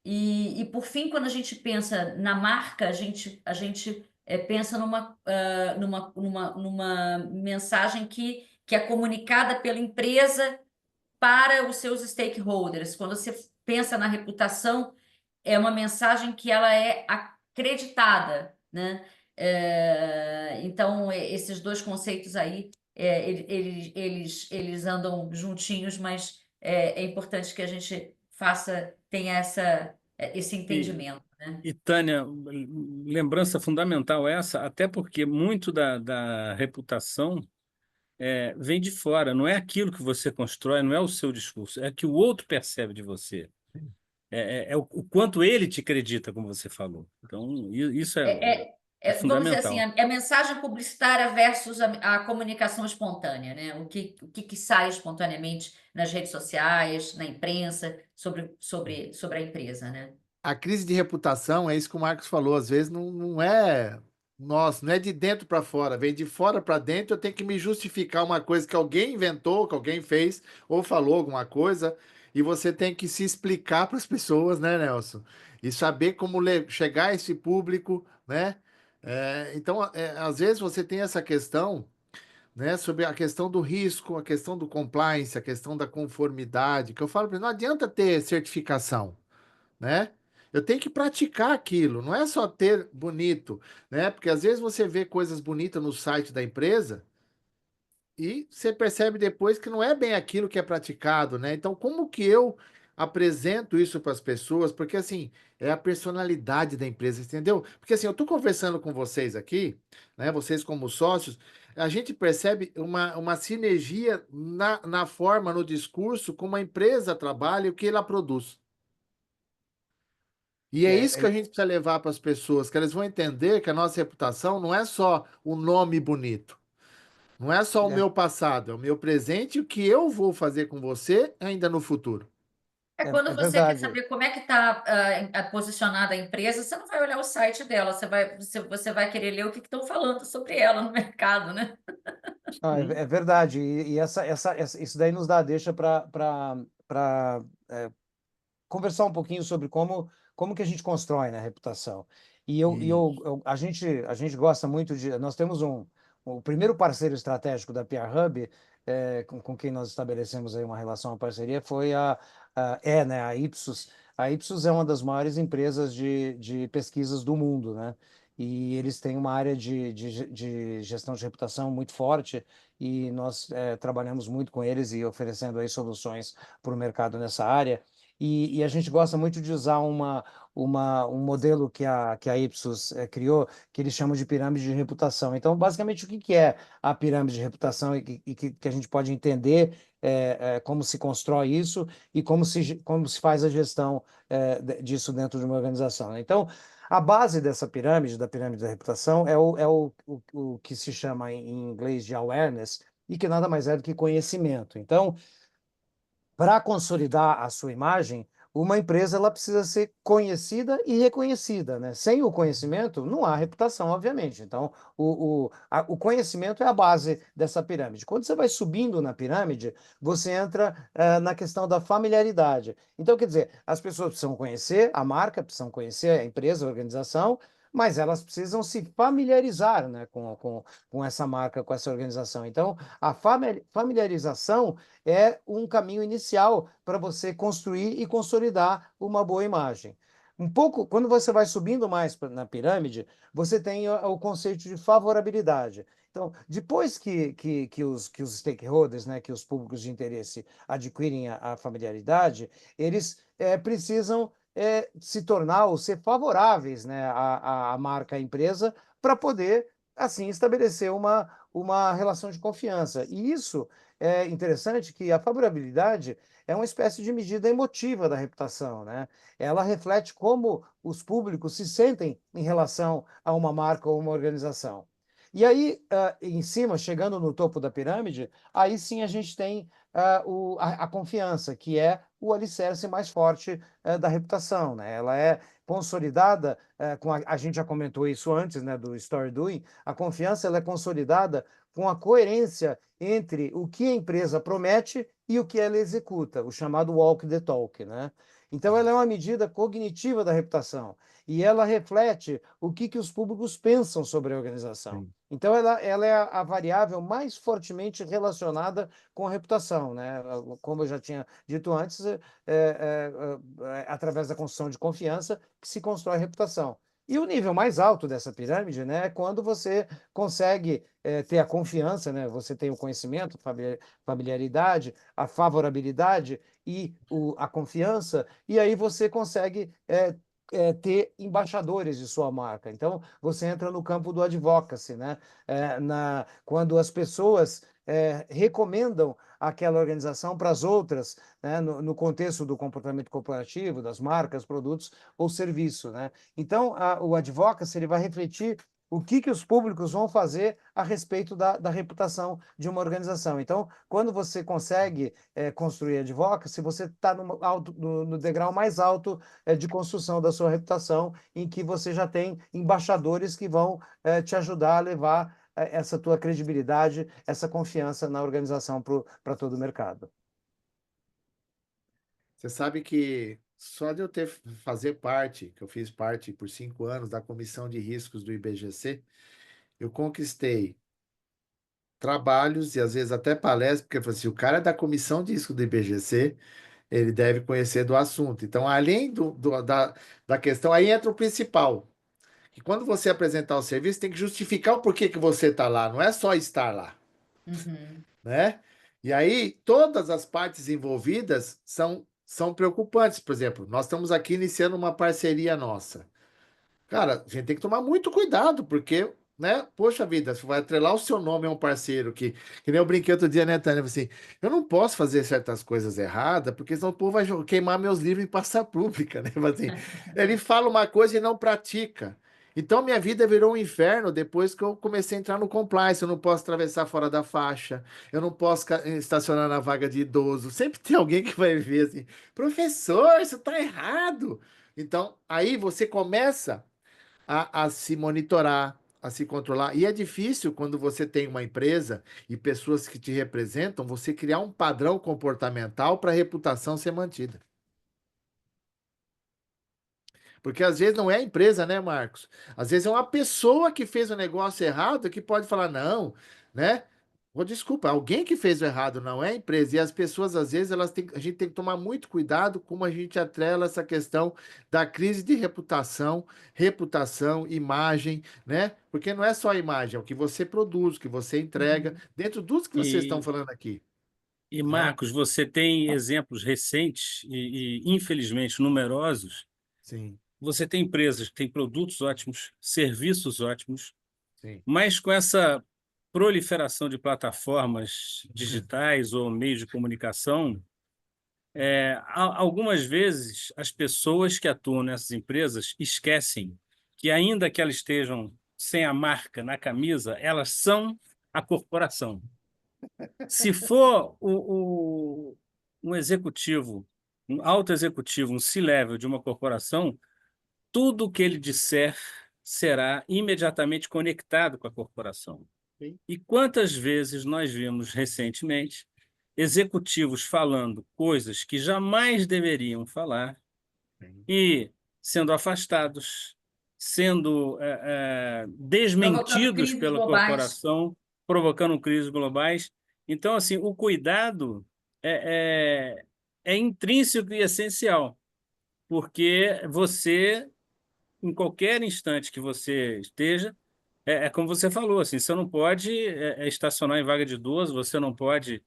E por fim, quando a gente pensa na marca, a gente pensa numa mensagem que é comunicada pela empresa para os seus stakeholders. Quando você pensa na reputação, é uma mensagem que ela é acreditada, né? Então, esses dois conceitos aí, eles andam juntinhos, mas é importante que a gente tenha esse E, entendimento, né? e, Tânia, lembrança fundamental essa, até porque muito da reputação vem de fora, não é aquilo que você constrói, não é o seu discurso, é o que o outro percebe de você. O quanto ele te acredita, como você falou. Então, isso Vamos dizer assim, fundamental. a mensagem publicitária versus a comunicação espontânea, né? O que sai espontaneamente nas redes sociais, na imprensa, sobre a empresa, né? A crise de reputação é isso que o Marcos falou, às vezes não é, nossa, não é de dentro para fora, vem de fora para dentro, eu tenho que me justificar uma coisa que alguém inventou, que alguém fez ou falou alguma coisa, e você tem que se explicar para as pessoas, né, Nelson? E saber como chegar a esse público, né? Então, às vezes você tem essa questão, né, sobre a questão do risco, a questão do compliance, a questão da conformidade, que eu falo, não adianta ter certificação, né? Eu tenho que praticar aquilo, não é só ter bonito, né? Porque às vezes você vê coisas bonitas no site da empresa e você percebe depois que não é bem aquilo que é praticado, né? Então, como que eu apresento isso para as pessoas? Porque assim, é a personalidade da empresa, entendeu? Porque assim, eu estou conversando com vocês aqui, né? Vocês como sócios, a gente percebe uma sinergia na forma, no discurso, como a empresa trabalha e o que ela produz. E é isso que a gente precisa levar para as pessoas, que elas vão entender que a nossa reputação não é só o nome bonito, não é só o É, meu passado, é o meu presente e o que eu vou fazer com você ainda no futuro. Quando é você quer verdade. saber como é que está posicionada a empresa, você não vai olhar o site dela, você vai querer ler o que estão falando sobre ela no mercado, né? Não, é verdade. E isso daí nos dá deixa para conversar um pouquinho sobre como que a gente constrói, né, a reputação. E Isso. a gente gosta muito de. Nós temos o primeiro parceiro estratégico da PR Hub, com quem nós estabelecemos aí uma relação, uma parceria, foi né, a Ipsos. A Ipsos é uma das maiores empresas de pesquisas do mundo, né? E eles têm uma área de gestão de reputação muito forte e nós trabalhamos muito com eles e oferecendo aí soluções para o mercado nessa área. E a gente gosta muito de usar um modelo que a Ipsos criou, que eles chamam de pirâmide de reputação. Então, basicamente, o que que é a pirâmide de reputação que a gente pode entender como se constrói isso e como se faz a gestão disso dentro de uma organização, né? Então, a base dessa pirâmide, da pirâmide da reputação, é o que se chama em inglês de awareness, e que nada mais é do que conhecimento. Então, para consolidar a sua imagem, uma empresa ela precisa ser conhecida e reconhecida, né? Sem o conhecimento, não há reputação, obviamente. Então, o conhecimento é a base dessa pirâmide. Quando você vai subindo na pirâmide, você entra na questão da familiaridade. Então, quer dizer, as pessoas precisam conhecer a marca, precisam conhecer a empresa, a organização, mas elas precisam se familiarizar, né, com essa marca, com essa organização. Então, a familiarização é um caminho inicial para você construir e consolidar uma boa imagem. Um pouco, quando você vai subindo mais na pirâmide, você tem o conceito de favorabilidade. Então, depois que os stakeholders, né, que os públicos de interesse adquirem a familiaridade, eles precisam se tornar ou ser favoráveis, né, à marca, à empresa, para poder, assim, estabelecer uma relação de confiança. E isso é interessante que a favorabilidade é uma espécie de medida emotiva da reputação, né? Ela reflete como os públicos se sentem em relação a uma marca ou uma organização. E aí, em cima, chegando no topo da pirâmide, aí sim a gente tem a confiança, que é o alicerce mais forte da reputação, né? Ela é consolidada, a gente já comentou isso antes, né, do Story Doing, a confiança ela é consolidada com a coerência entre o que a empresa promete e o que ela executa, o chamado walk the talk, né? Então, ela é uma medida cognitiva da reputação e ela reflete o que os públicos pensam sobre a organização. Sim. Então, ela é a variável mais fortemente relacionada com a reputação, né? Como eu já tinha dito antes, através da construção de confiança que se constrói a reputação. E o nível mais alto dessa pirâmide, né, é quando você consegue ter a confiança, né, você tem o conhecimento, familiaridade, a favorabilidade e a confiança, e aí você consegue ter embaixadores de sua marca. Então, você entra no campo do advocacy, né? Quando as pessoas recomendam aquela organização para as outras, né, no contexto do comportamento corporativo, das marcas, produtos ou serviço, né? Então, o advocacy ele vai refletir o que os públicos vão fazer a respeito da reputação de uma organização. Então, quando você consegue construir advocacy, você está no degrau mais alto de construção da sua reputação, em que você já tem embaixadores que vão te ajudar a levar essa tua credibilidade, essa confiança na organização para todo o mercado. Você sabe que só de eu fazer parte, que eu fiz parte por 5 anos da comissão de riscos do IBGC, eu conquistei trabalhos e às vezes até palestras, porque eu falei assim, o cara é da comissão de risco do IBGC, ele deve conhecer do assunto. Então, além da questão, aí entra o principal, que quando você apresentar o serviço, tem que justificar o porquê que você está lá, não é só estar lá, Uhum. né? E aí, todas as partes envolvidas são preocupantes. Por exemplo, nós estamos aqui iniciando uma parceria nossa. Cara, a gente tem que tomar muito cuidado, porque, né? Poxa vida, você vai atrelar o seu nome a um parceiro que nem eu brinquei outro dia, né, Tânia? Assim, eu não posso fazer certas coisas erradas, porque senão o povo vai queimar meus livros em praça pública, né? Mas, assim, ele fala uma coisa e não pratica. Então, minha vida virou um inferno depois que eu comecei a entrar no compliance. Eu não posso atravessar fora da faixa, eu não posso estacionar na vaga de idoso. Sempre tem alguém que vai ver assim, professor, isso está errado. Então, aí você começa a se monitorar, a se controlar. E é difícil quando você tem uma empresa e pessoas que te representam, você criar um padrão comportamental para a reputação ser mantida. Porque às vezes não é a empresa, né, Marcos? Às vezes é uma pessoa que fez o negócio errado que pode falar, não, né? Ou desculpa, alguém que fez o errado, não é a empresa. E as pessoas, às vezes, a gente tem que tomar muito cuidado como a gente atrela essa questão da crise de reputação, imagem, né? Porque não é só a imagem, é o que você produz, o que você entrega, Uhum. dentro dos que vocês estão E, falando aqui, e né? Marcos, você tem exemplos recentes e infelizmente numerosos. Sim, Você tem empresas que têm produtos ótimos, serviços ótimos, sim. mas com essa proliferação de plataformas digitais ou meios de comunicação, algumas vezes as pessoas que atuam nessas empresas esquecem que, ainda que elas estejam sem a marca na camisa, elas são a corporação. Se for um executivo, um alto executivo, um C-level de uma corporação, tudo o que ele disser será imediatamente conectado com a corporação. Sim, E quantas vezes nós vimos recentemente executivos falando coisas que jamais deveriam falar sim. e sendo afastados, sendo Provocando desmentidos crises pela globais. corporação, provocando crises globais. Então, assim, o cuidado é intrínseco e essencial, porque você, em qualquer instante que você esteja, é como você falou, assim, você não pode estacionar em vaga de idoso, você não pode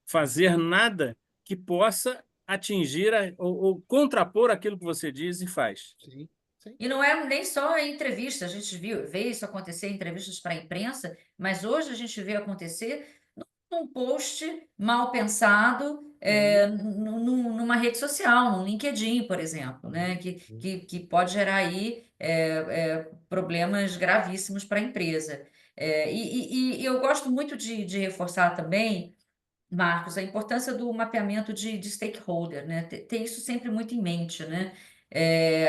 fazer nada que possa atingir ou contrapor aquilo que você diz e faz. Sim, sim. E não é nem só em entrevista, a gente vê isso acontecer em entrevistas para a imprensa, mas hoje a gente vê acontecer num post mal pensado Sim, numa rede social, num LinkedIn, por exemplo, né? sim, sim. Que pode gerar aí problemas gravíssimos para a empresa. E eu gosto muito de reforçar também, Marcos, a importância do mapeamento de stakeholder, né? Ter isso sempre muito em mente, né?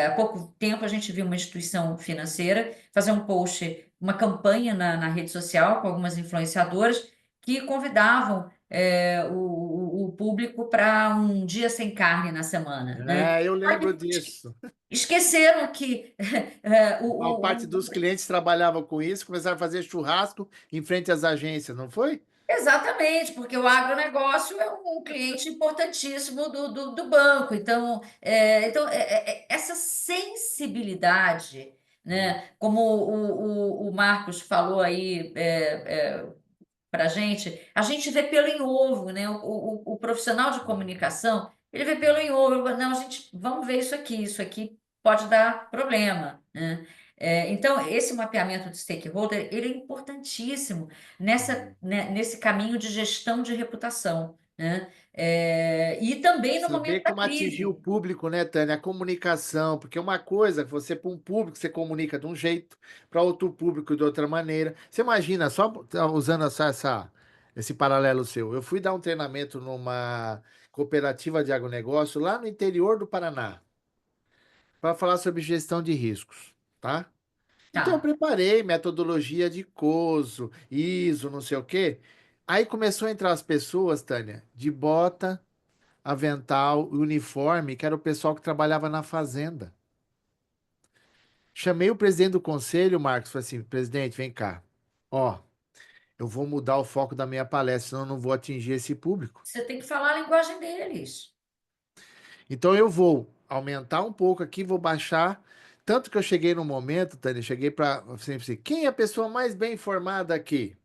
Há pouco tempo a gente viu uma instituição financeira fazer um post, uma campanha na rede social com algumas influenciadoras que convidavam o público para um dia sem carne na semana, né? É, eu Só lembro que disso. esqueceram que A maior parte dos clientes trabalhava com isso, começaram a fazer churrasco em frente às agências, não foi? exatamente, porque o agronegócio é um cliente importantíssimo do banco. Então, essa sensibilidade, né, como o Marcos falou aí para a gente vê pelo em ovo, né? O profissional de comunicação, ele vê pelo em ovo. Não, gente, vamos ver isso aqui pode dar problema, né? Então, esse mapeamento de stakeholder, ele é importantíssimo nesse caminho de gestão de reputação, né? E também no momento Saber da como atingir o crise. público, né, Tânia? A comunicação, porque uma coisa, você para um público você comunica de um jeito, para outro público de outra maneira. Você imagina, só usando esse paralelo seu, eu fui dar um treinamento numa cooperativa de agronegócio lá no interior do Paraná, para falar sobre gestão de riscos, tá? Então eu Tá. preparei metodologia de COSO, ISO, não sei o quê. Aí começou a entrar as pessoas, Tânia, de bota, avental e uniforme, que era o pessoal que trabalhava na fazenda. Chamei o presidente do conselho, Marcos, falei assim, presidente, vem cá. Ó, eu vou mudar o foco da minha palestra, senão eu não vou atingir esse público. Você tem que falar a linguagem deles. Então eu vou aumentar um pouco aqui, vou baixar. Tanto que eu cheguei no momento, Tânia, cheguei para assim, quem é a pessoa mais bem informada aqui?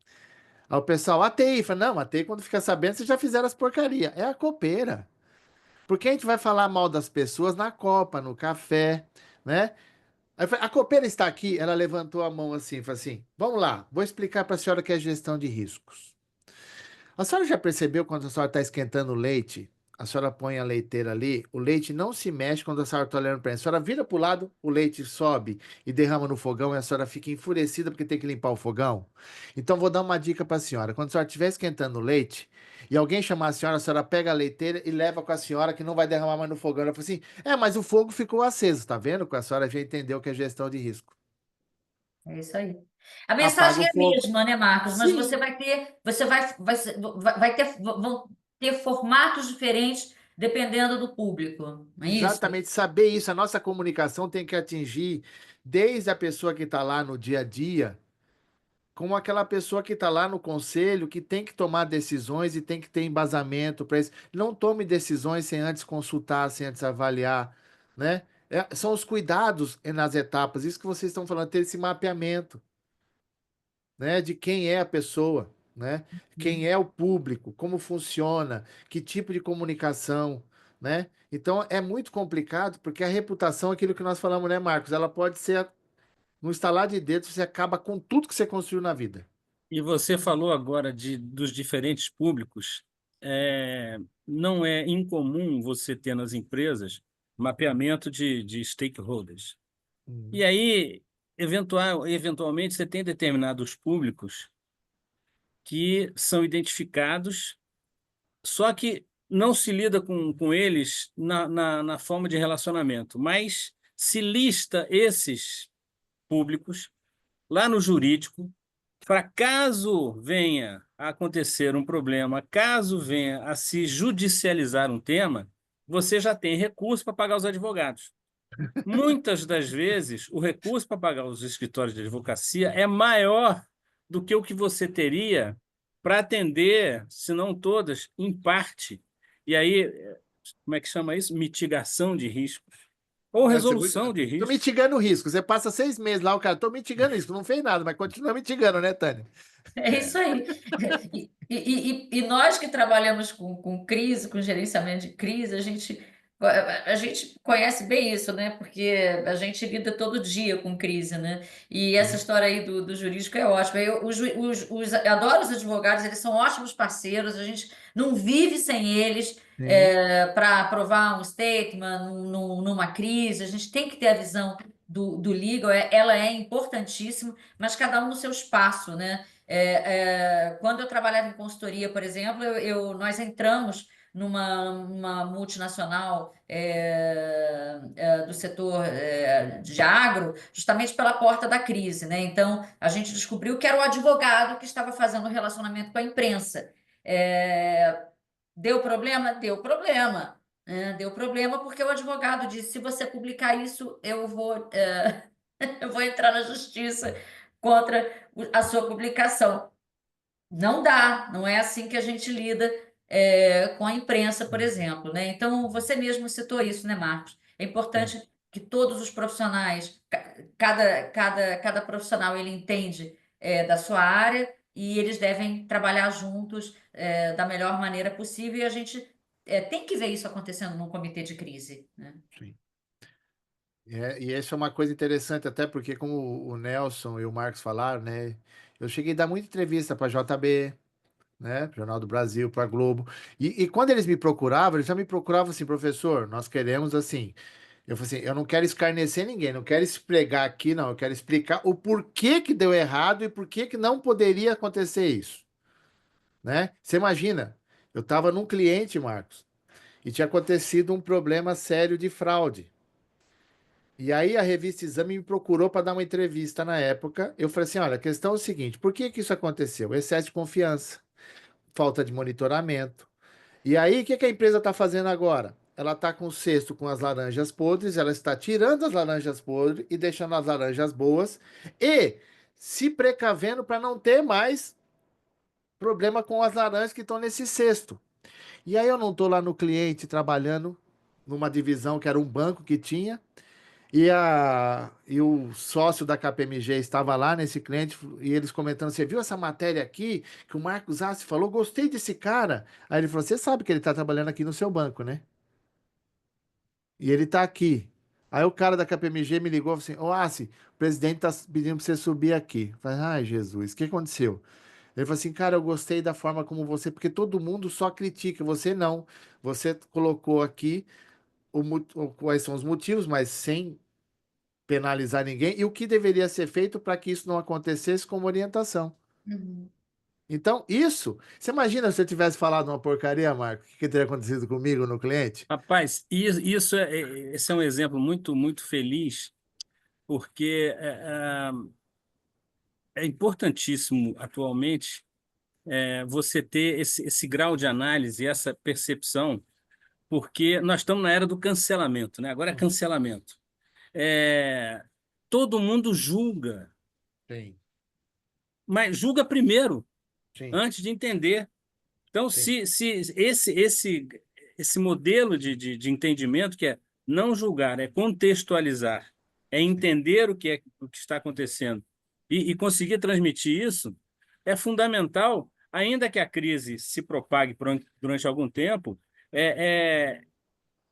Aí o pessoal, a TI, fala, não, a TI quando fica sabendo, vocês já fizeram as porcaria. É a copeira. Porque a gente vai falar mal das pessoas na copa, no café, né? Aí eu falei, a copeira está aqui, ela levantou a mão assim, falou assim, vamos lá, vou explicar para a senhora o que é gestão de riscos. A senhora já percebeu quando a senhora está esquentando o leite? A senhora põe a leiteira ali, o leite não se mexe quando a senhora está olhando para ele. A senhora vira para o lado, o leite sobe e derrama no fogão e a senhora fica enfurecida porque tem que limpar o fogão. Então, vou dar uma dica para a senhora. Quando a senhora estiver esquentando o leite e alguém chamar a senhora pega a leiteira e leva com a senhora que não vai derramar mais no fogão. Ela fala assim: mas o fogo ficou aceso, tá vendo? A senhora já entendeu que é gestão de risco. É isso aí. A Apaga mensagem o é a fogo. mesma, né, Marcos? Mas Sim, você vai ter, vai ter, vão ter formatos diferentes dependendo do público, não é isso? Exatamente, saber isso. A nossa comunicação tem que atingir desde a pessoa que está lá no dia a dia, como aquela pessoa que está lá no conselho, que tem que tomar decisões e tem que ter embasamento para isso. Não tome decisões sem antes consultar, sem antes avaliar, né? São os cuidados nas etapas, isso que vocês estão falando, ter esse mapeamento, né? De quem é a pessoa, né? Quem é o público, como funciona, que tipo de comunicação, né? Então é muito complicado porque a reputação, aquilo que nós falamos, né, Marcos? Ela pode ser no estalar de dedos, você acaba com tudo que você construiu na vida. E você falou agora dos diferentes públicos. Não é incomum você ter nas empresas mapeamento de stakeholders. E Uhum. aí, eventualmente, você tem determinados públicos que são identificados, só que não se lida com eles na forma de relacionamento, mas se lista esses públicos lá no jurídico, para caso venha a acontecer um problema, caso venha a se judicializar um tema, você já tem recurso para pagar os advogados. Muitas das vezes, o recurso para pagar os escritórios de advocacia é maior do que o que você teria para atender, se não todas, em parte. E aí, como é que chama isso? Mitigação de riscos. Ou Deve ser muito. resolução de Tô riscos. mitigando o risco. Você passa 6 meses lá, o cara, tô mitigando isso, não fez nada, mas continua mitigando, né, Tânia? É isso aí. E nós que trabalhamos com crise, com gerenciamento de crise, a gente conhece bem isso, né? Porque a gente lida todo dia com crise, né? E essa Sim, história aí do jurídico é ótima. Eu adoro os advogados, eles são ótimos parceiros, a gente não vive sem eles. sim. Para aprovar um statement numa crise, a gente tem que ter a visão do legal, ela é importantíssima, mas cada um no seu espaço, né? Quando eu trabalhava em consultoria, por exemplo, nós entramos numa multinacional do setor de agro, justamente pela porta da crise, né? Então, a gente descobriu que era o advogado que estava fazendo o relacionamento com a imprensa. É, Deu problema? Deu problema. Deu problema porque o advogado disse: se você publicar isso, eu vou entrar na justiça contra a sua publicação. Não dá, não é assim que a gente lida com a imprensa, por exemplo, né? Então, você mesmo citou isso, né, Marcos? É Sim. importante que todos os profissionais, cada profissional, ele entende da sua área e eles devem trabalhar juntos da melhor maneira possível e a gente tem que ver isso acontecendo num comitê de crise, né? Sim. E essa é uma coisa interessante, até porque, como o Nelson e o Marcos falaram, né? Eu cheguei a dar muita entrevista para JB, né? Jornal do Brasil, para Globo. E quando eles me procuravam, eles já me procuravam assim, professor, nós queremos assim. Eu falei assim, eu não quero escarnecer ninguém, não quero esfregar aqui, não. Eu quero explicar o porquê que deu errado e por que que não poderia acontecer isso, né? Você imagina, eu estava num cliente, Marcos, e tinha acontecido um problema sério de fraude. E aí a revista Exame me procurou para dar uma entrevista na época. Eu falei assim, olha, a questão é o seguinte, por que que isso aconteceu? Excesso de confiança, falta de monitoramento. E aí, o que que a empresa está fazendo agora? Ela está com o cesto com as laranjas podres, ela está tirando as laranjas podres e deixando as laranjas boas e se precavendo para não ter mais problema com as laranjas que estão nesse cesto. E aí eu não estou lá no cliente trabalhando numa divisão que era um banco que tinha. E o sócio da KPMG estava lá nesse cliente e eles comentando: Você viu essa matéria aqui que o Marcos Assi falou? Gostei desse cara. Aí ele falou: Você sabe que ele está trabalhando aqui no seu banco, né? E ele está aqui. Aí o cara da KPMG me ligou e falou assim: Ô Assi, o presidente está pedindo para você subir aqui. Eu falei: Ai, Jesus, o que aconteceu? Ele falou assim: Cara, eu gostei da forma como você, porque todo mundo só critica, você não. Você colocou aqui quais são os motivos, mas sem penalizar ninguém e o que deveria ser feito para que isso não acontecesse como orientação. Uhum. Então, isso, você imagina se eu tivesse falado uma porcaria, Marco, o que teria acontecido comigo no cliente? Rapaz, esse é um exemplo muito, muito feliz, porque é importantíssimo atualmente você ter esse grau de análise, essa percepção, porque nós estamos na era do cancelamento, né? Agora é cancelamento. É, todo mundo julga, Sim, mas julga primeiro, sim, antes de entender. Então, sim, se esse modelo de entendimento, que é não julgar, é contextualizar, é entender o que está acontecendo e conseguir transmitir isso, é fundamental, ainda que a crise se propague durante algum tempo, é, é,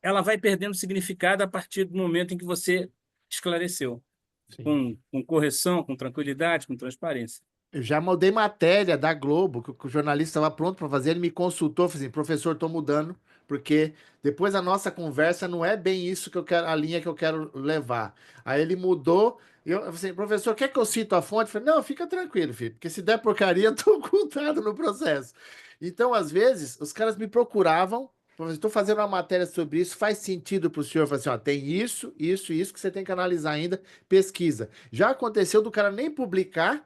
ela vai perdendo significado a partir do momento em que você esclareceu, sim. com correção, com tranquilidade, com transparência. Eu já mandei matéria da Globo, que o jornalista estava pronto para fazer, ele me consultou, falei assim, professor, estou mudando, porque depois da nossa conversa não é bem isso que eu quero, a linha que eu quero levar. Aí ele mudou, e eu falei assim, professor, quer que eu cito a fonte? Eu falei, não, fica tranquilo, filho, porque se der porcaria, eu estou ocultado no processo. Então, às vezes, os caras me procuravam, estou fazendo uma matéria sobre isso, faz sentido para o senhor? Eu falei assim, ó, tem isso, isso e isso que você tem que analisar ainda, pesquisa. Já aconteceu do cara nem publicar,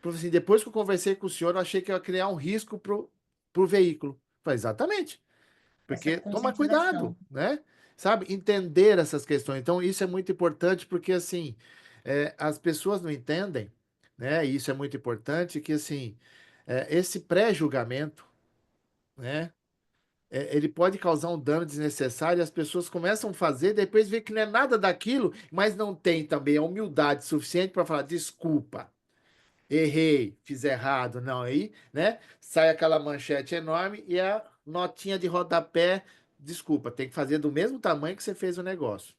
falou assim, depois que eu conversei com o senhor, eu achei que eu ia criar um risco pro veículo. Falei, exatamente. Essa Porque toma conscientização. cuidado, né? Sabe? Entender essas questões. Então, isso é muito importante, porque assim, as pessoas não entendem, né? E isso é muito importante, que assim, esse pré-julgamento, né? Ele pode causar um dano desnecessário e as pessoas começam a fazer, depois vê que não é nada daquilo, mas não tem também a humildade suficiente para falar, desculpa. Errei, fiz errado, não, aí, né? Sai aquela manchete enorme e a notinha de rodapé, desculpa, tem que fazer do mesmo tamanho que você fez o negócio,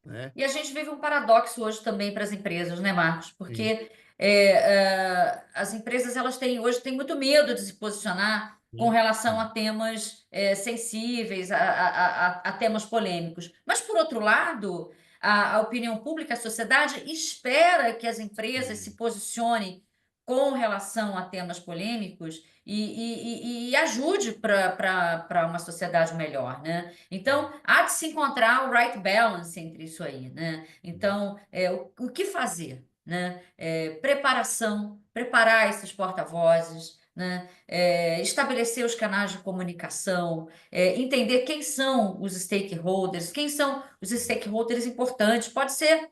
né? E a gente vive um paradoxo hoje também para as empresas, né, Marcos? Sim, Porque as empresas elas têm hoje têm muito medo de se posicionar com sim, relação a sim, temas sensíveis, a temas polêmicos. Mas, por outro lado, a opinião pública, a sociedade espera que as empresas se sim, posicionem com relação a temas polêmicos e ajude para uma sociedade melhor, né? Então, há de se encontrar o right balance entre isso aí, né? Então, o que fazer, né? Preparação, preparar esses porta-vozes, né? Estabelecer os canais de comunicação, entender quem são os stakeholders, quem são os stakeholders importantes. Pode ser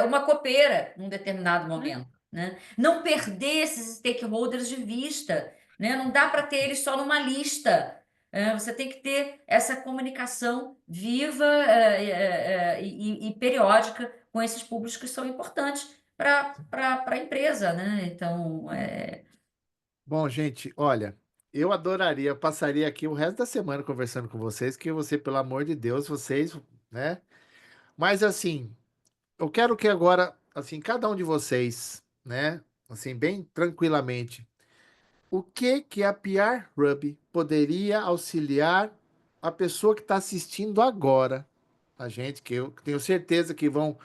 uma copeira num determinado momento, né? Não perder esses stakeholders de vista, né? Não dá para ter eles só numa lista. Você tem que ter essa comunicação viva e periódica com esses públicos que são importantes para a empresa, né? Então, Bom, gente, olha, eu adoraria, eu passaria aqui o resto da semana conversando com vocês, que você, pelo amor de Deus, vocês, né? Mas assim, eu quero que agora, assim, cada um de vocês, né? Assim, bem tranquilamente, o que que a PR Hub poderia auxiliar a pessoa que está assistindo agora? A gente, que eu tenho certeza que vão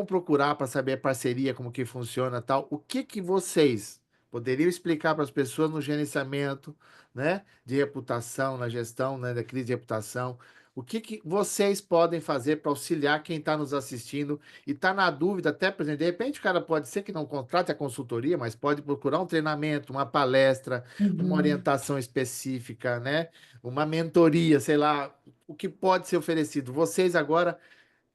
procurar para saber a parceria, como que funciona tal. O que que vocês poderiam explicar para as pessoas no gerenciamento, né, de reputação, na gestão, né, da crise de reputação? O que que vocês podem fazer para auxiliar quem está nos assistindo e está na dúvida, até, por exemplo, de repente o cara pode ser que não contrate a consultoria, mas pode procurar um treinamento, uma palestra, uma uhum. orientação específica, né? Uma mentoria, sei lá, o que pode ser oferecido. Vocês agora,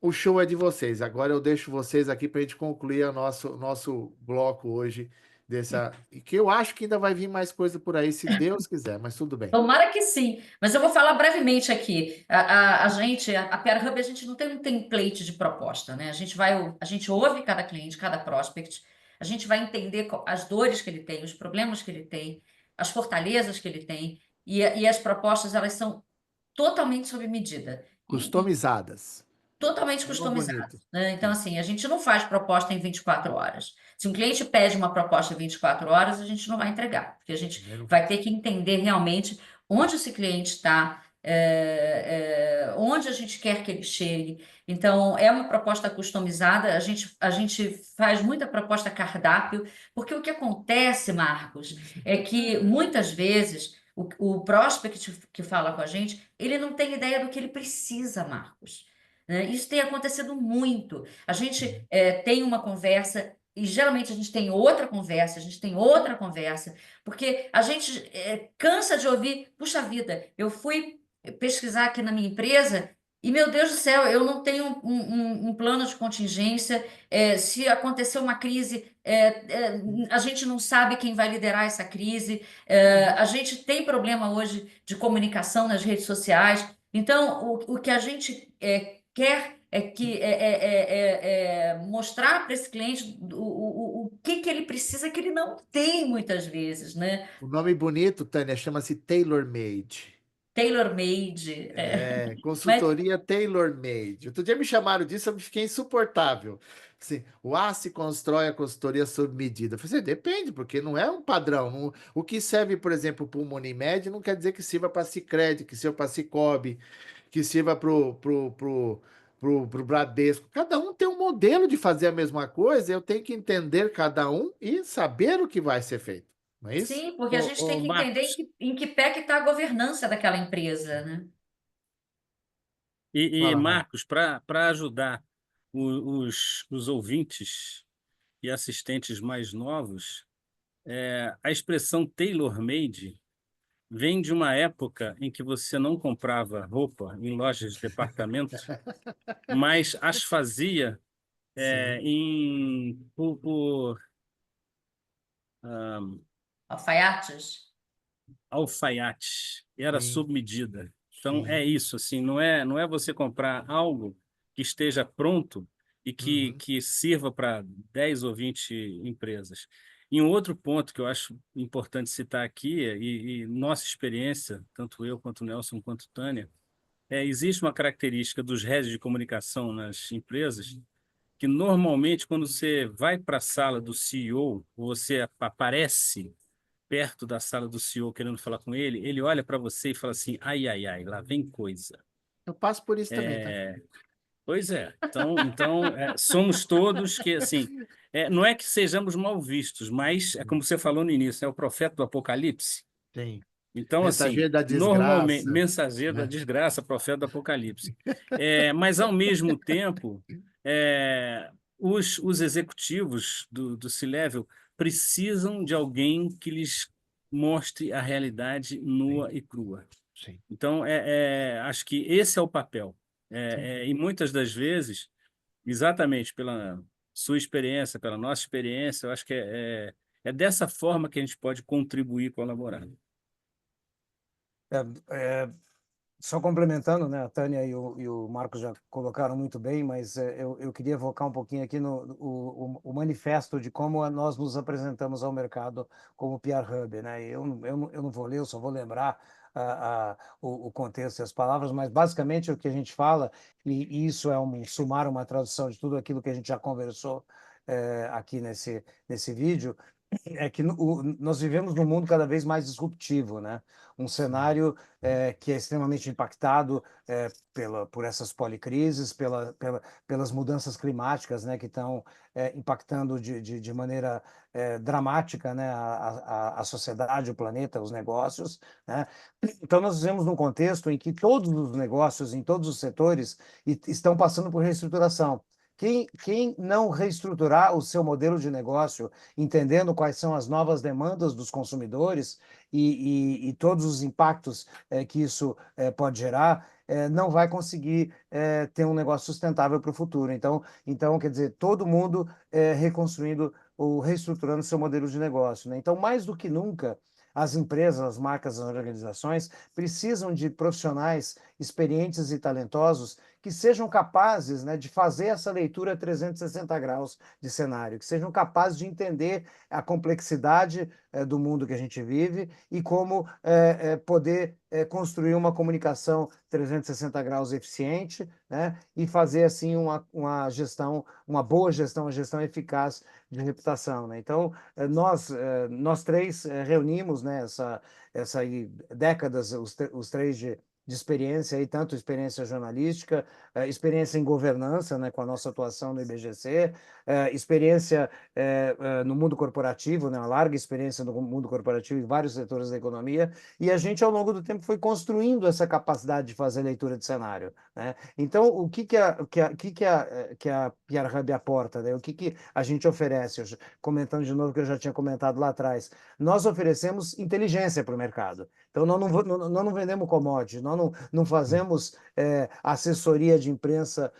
o show é de vocês. Agora eu deixo vocês aqui para a gente concluir o nosso bloco hoje dessa. E que eu acho que ainda vai vir mais coisa por aí, se Deus quiser, mas tudo bem. Tomara que sim, mas eu vou falar brevemente aqui. A gente, a PR Hub, a gente não tem um template de proposta, né? A gente ouve cada cliente, cada prospect, a gente vai entender as dores que ele tem, os problemas que ele tem, as fortalezas que ele tem, e as propostas, elas são totalmente sob medida. Customizadas. Totalmente Ficou bonito. customizados, né? Então, Sim. assim, a gente não faz proposta em 24 horas. Se um cliente pede uma proposta em 24 horas, a gente não vai entregar, porque a gente vai ter que entender realmente onde esse cliente está, onde a gente quer que ele chegue. Então, é uma proposta customizada, a gente faz muita proposta cardápio, porque o que acontece, Marcos, é que muitas vezes o prospect que fala com a gente, ele não tem ideia do que ele precisa, Marcos, né? Isso tem acontecido muito. A gente tem uma conversa e geralmente a gente tem outra conversa, a gente tem outra conversa, porque a gente cansa de ouvir, puxa vida, eu fui pesquisar aqui na minha empresa e, meu Deus do céu, eu não tenho um plano de contingência. Se acontecer uma crise, a gente não sabe quem vai liderar essa crise. A gente tem problema hoje de comunicação nas redes sociais. Então, o que a gente quer é mostrar para esse cliente o que ele precisa, que ele não tem muitas vezes, né? O nome bonito, Tânia, chama-se tailor-made. Tailor-made. Mas Consultoria tailor-made. Outro dia me chamaram disso, eu fiquei insuportável. Assim, se constrói a consultoria sob medida. Eu falei, assim, depende, porque não é um padrão. O que serve, por exemplo, para o Unimed não quer dizer que sirva para a Sicredi, que sirva para a Cicobi, que sirva pro Bradesco. Cada um tem um modelo de fazer a mesma coisa, eu tenho que entender cada um e saber o que vai ser feito. Não é isso? sim, porque a gente tem que entender Marcos, em que pé que está a governança daquela empresa, né? e Fala, Marco. Marcos, para ajudar os ouvintes e assistentes mais novos, a expressão tailor-made vem de uma época em que você não comprava roupa em lojas de departamento, mas as fazia Sim, por Alfaiates. alfaiate, era sim, sob medida. Então sim. é isso, assim, não é você comprar algo que esteja pronto e Uhum. que sirva para 10 ou 20 empresas. E um outro ponto que eu acho importante citar aqui, e nossa experiência, tanto eu quanto o Nelson quanto Tânia, existe uma característica dos heads de comunicação nas empresas, que normalmente quando você vai para a sala do CEO, ou você aparece perto da sala do CEO querendo falar com ele, ele olha para você e fala assim, ai, ai, ai, lá vem coisa. Eu passo por isso também, tá? É, pois é. Então somos todos que, assim, não é que sejamos mal vistos, mas é como você falou no início, é o profeta do Apocalipse. Tem. Então, assim, Mensageiro da normalmente, desgraça, mensageiro da né? desgraça, profeta do Apocalipse. Mas, ao mesmo tempo, os executivos do C-Level precisam de alguém que lhes mostre a realidade Sim, nua e crua. sim, Então, acho que esse é o papel. sim. E muitas das vezes, exatamente pela sua experiência, pela nossa experiência, eu acho que é dessa forma que a gente pode contribuir e colaborar. É, só complementando, né, a Tânia e o Marcos já colocaram muito bem, mas eu queria focar um pouquinho aqui no o manifesto de como nós nos apresentamos ao mercado como PR Hub, né? Eu não vou ler, eu só vou lembrar o contexto e as palavras, mas basicamente o que a gente fala, e isso é um sumário, uma tradução de tudo aquilo que a gente já conversou aqui nesse vídeo, é que nós vivemos num mundo cada vez mais disruptivo, né? Um Sim. cenário que é extremamente impactado por essas policrises, pelas mudanças climáticas, né? Que estão impactando de maneira dramática, né? A sociedade, o planeta, os negócios, né? Então, nós vivemos num contexto em que todos os negócios, em todos os setores, estão passando por reestruturação. Quem não reestruturar o seu modelo de negócio, entendendo quais são as novas demandas dos consumidores e todos os impactos que isso pode gerar, não vai conseguir ter um negócio sustentável para o futuro. Então, quer dizer, todo mundo reconstruindo ou reestruturando seu modelo de negócio, né? Então, mais do que nunca, as empresas, as marcas, as organizações precisam de profissionais experientes e talentosos que sejam capazes, né, de fazer essa leitura 360 graus de cenário, que sejam capazes de entender a complexidade do mundo que a gente vive e como poder construir uma comunicação 360 graus eficiente, né, e fazer assim uma gestão, uma boa gestão, uma gestão eficaz de reputação, né? Então, nós três reunimos, né, essa aí, décadas, os três de experiência, aí, tanto experiência jornalística, experiência em governança, né, com a nossa atuação no IBGC, experiência no mundo corporativo, né, uma larga experiência no mundo corporativo em vários setores da economia, e a gente, ao longo do tempo, foi construindo essa capacidade de fazer leitura de cenário, né? Então, o que a PR Hub aporta, né? O que a gente oferece? Comentando de novo o que eu já tinha comentado lá atrás, nós oferecemos inteligência para o mercado. Então, nós não vendemos commodity, Nós não fazemos assessoria de imprensa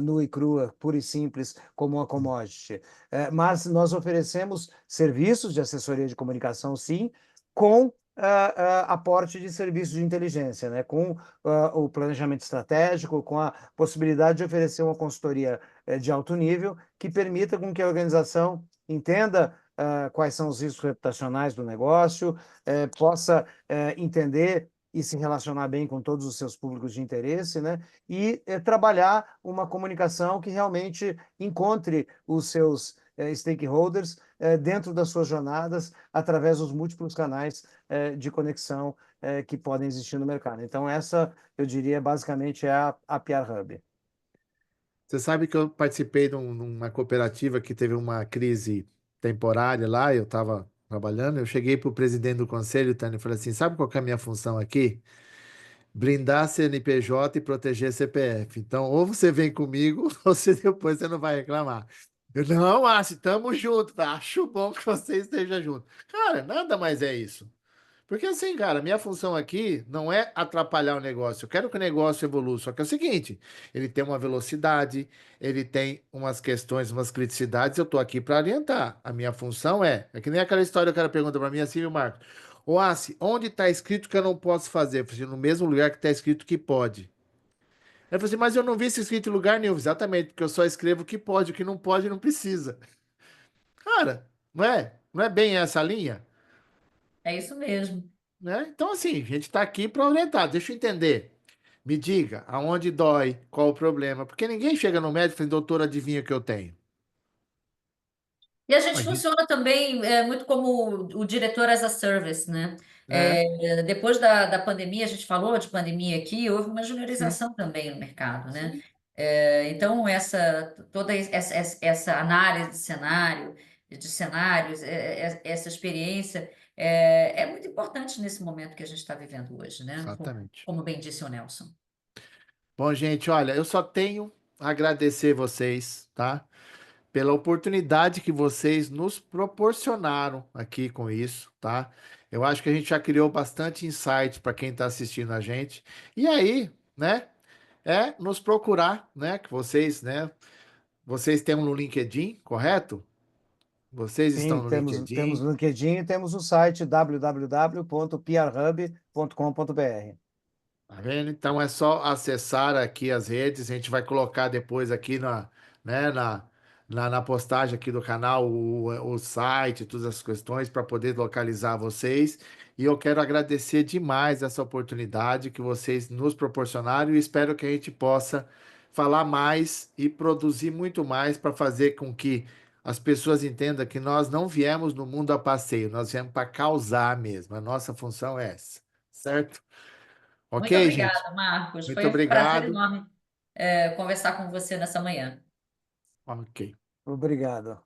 nua e crua, pura e simples, como uma commodity. Mas nós oferecemos serviços de assessoria de comunicação, sim, com aporte de serviços de inteligência, né? Com o planejamento estratégico, com a possibilidade de oferecer uma consultoria de alto nível que permita com que a organização entenda quais são os riscos reputacionais do negócio, possa entender e se relacionar bem com todos os seus públicos de interesse, né? E trabalhar uma comunicação que realmente encontre os seus stakeholders dentro das suas jornadas, através dos múltiplos canais de conexão que podem existir no mercado. Então, essa, eu diria, basicamente é a PR Hub. Você sabe que eu participei numa cooperativa que teve uma crise temporária lá, eu estava trabalhando, eu cheguei para o presidente do conselho, Tânia, e falei assim, sabe qual que é a minha função aqui? Blindar CNPJ e proteger CPF. Então, ou você vem comigo, ou depois você não vai reclamar. Eu, não, Márcio, tamo junto, tá? Acho bom que você esteja junto. Cara, nada mais é isso. Porque assim, cara, minha função aqui não é atrapalhar o negócio. Eu quero que o negócio evolua. Só que é o seguinte, ele tem uma velocidade, ele tem umas questões, umas criticidades. Eu tô aqui para orientar. A minha função é que nem aquela história que o cara pergunta para mim assim, viu, Marcos? Ô, Assi, onde está escrito que eu não posso fazer? Eu falei, assim, no mesmo lugar que está escrito que pode. Ele falou assim, mas eu não vi isso escrito em lugar nenhum. Exatamente, porque eu só escrevo o que pode, o que não pode não precisa. Cara, não é? Não é bem essa a linha? É isso mesmo. Né? Então, assim, a gente está aqui para orientar. Deixa eu entender. Me diga aonde dói, qual o problema. Porque ninguém chega no médico e fala, doutor, adivinha o que eu tenho. E a gente A gente, funciona também muito como o diretor as a service, né? né? Depois da pandemia, a gente falou de pandemia aqui, houve uma Sim, juniorização também no mercado, né? sim, Então, toda essa análise de cenários, essa experiência é muito importante nesse momento que a gente está vivendo hoje, né? exatamente. Como bem disse o Nelson. Bom, gente, olha, eu só tenho a agradecer vocês, tá? Pela oportunidade que vocês nos proporcionaram aqui com isso, tá? Eu acho que a gente já criou bastante insight para quem está assistindo a gente. E aí, né? É nos procurar, né? Que vocês, né? Vocês têm um no LinkedIn, correto? Vocês Sim, estão no temos LinkedIn. o LinkedIn e temos o site www.prhub.com.br. Tá vendo? Então é só acessar aqui as redes. A gente vai colocar depois aqui né, na postagem aqui do canal o site, todas as questões para poder localizar vocês. E eu quero agradecer demais essa oportunidade que vocês nos proporcionaram e espero que a gente possa falar mais e produzir muito mais para fazer com que as pessoas entendam que nós não viemos no mundo a passeio, nós viemos para causar mesmo. A nossa função é essa, certo? Ok, Muito gente? obrigada, Marcos. Muito Foi um prazer obrigado. enorme, conversar com você nessa manhã. Ok. Obrigado.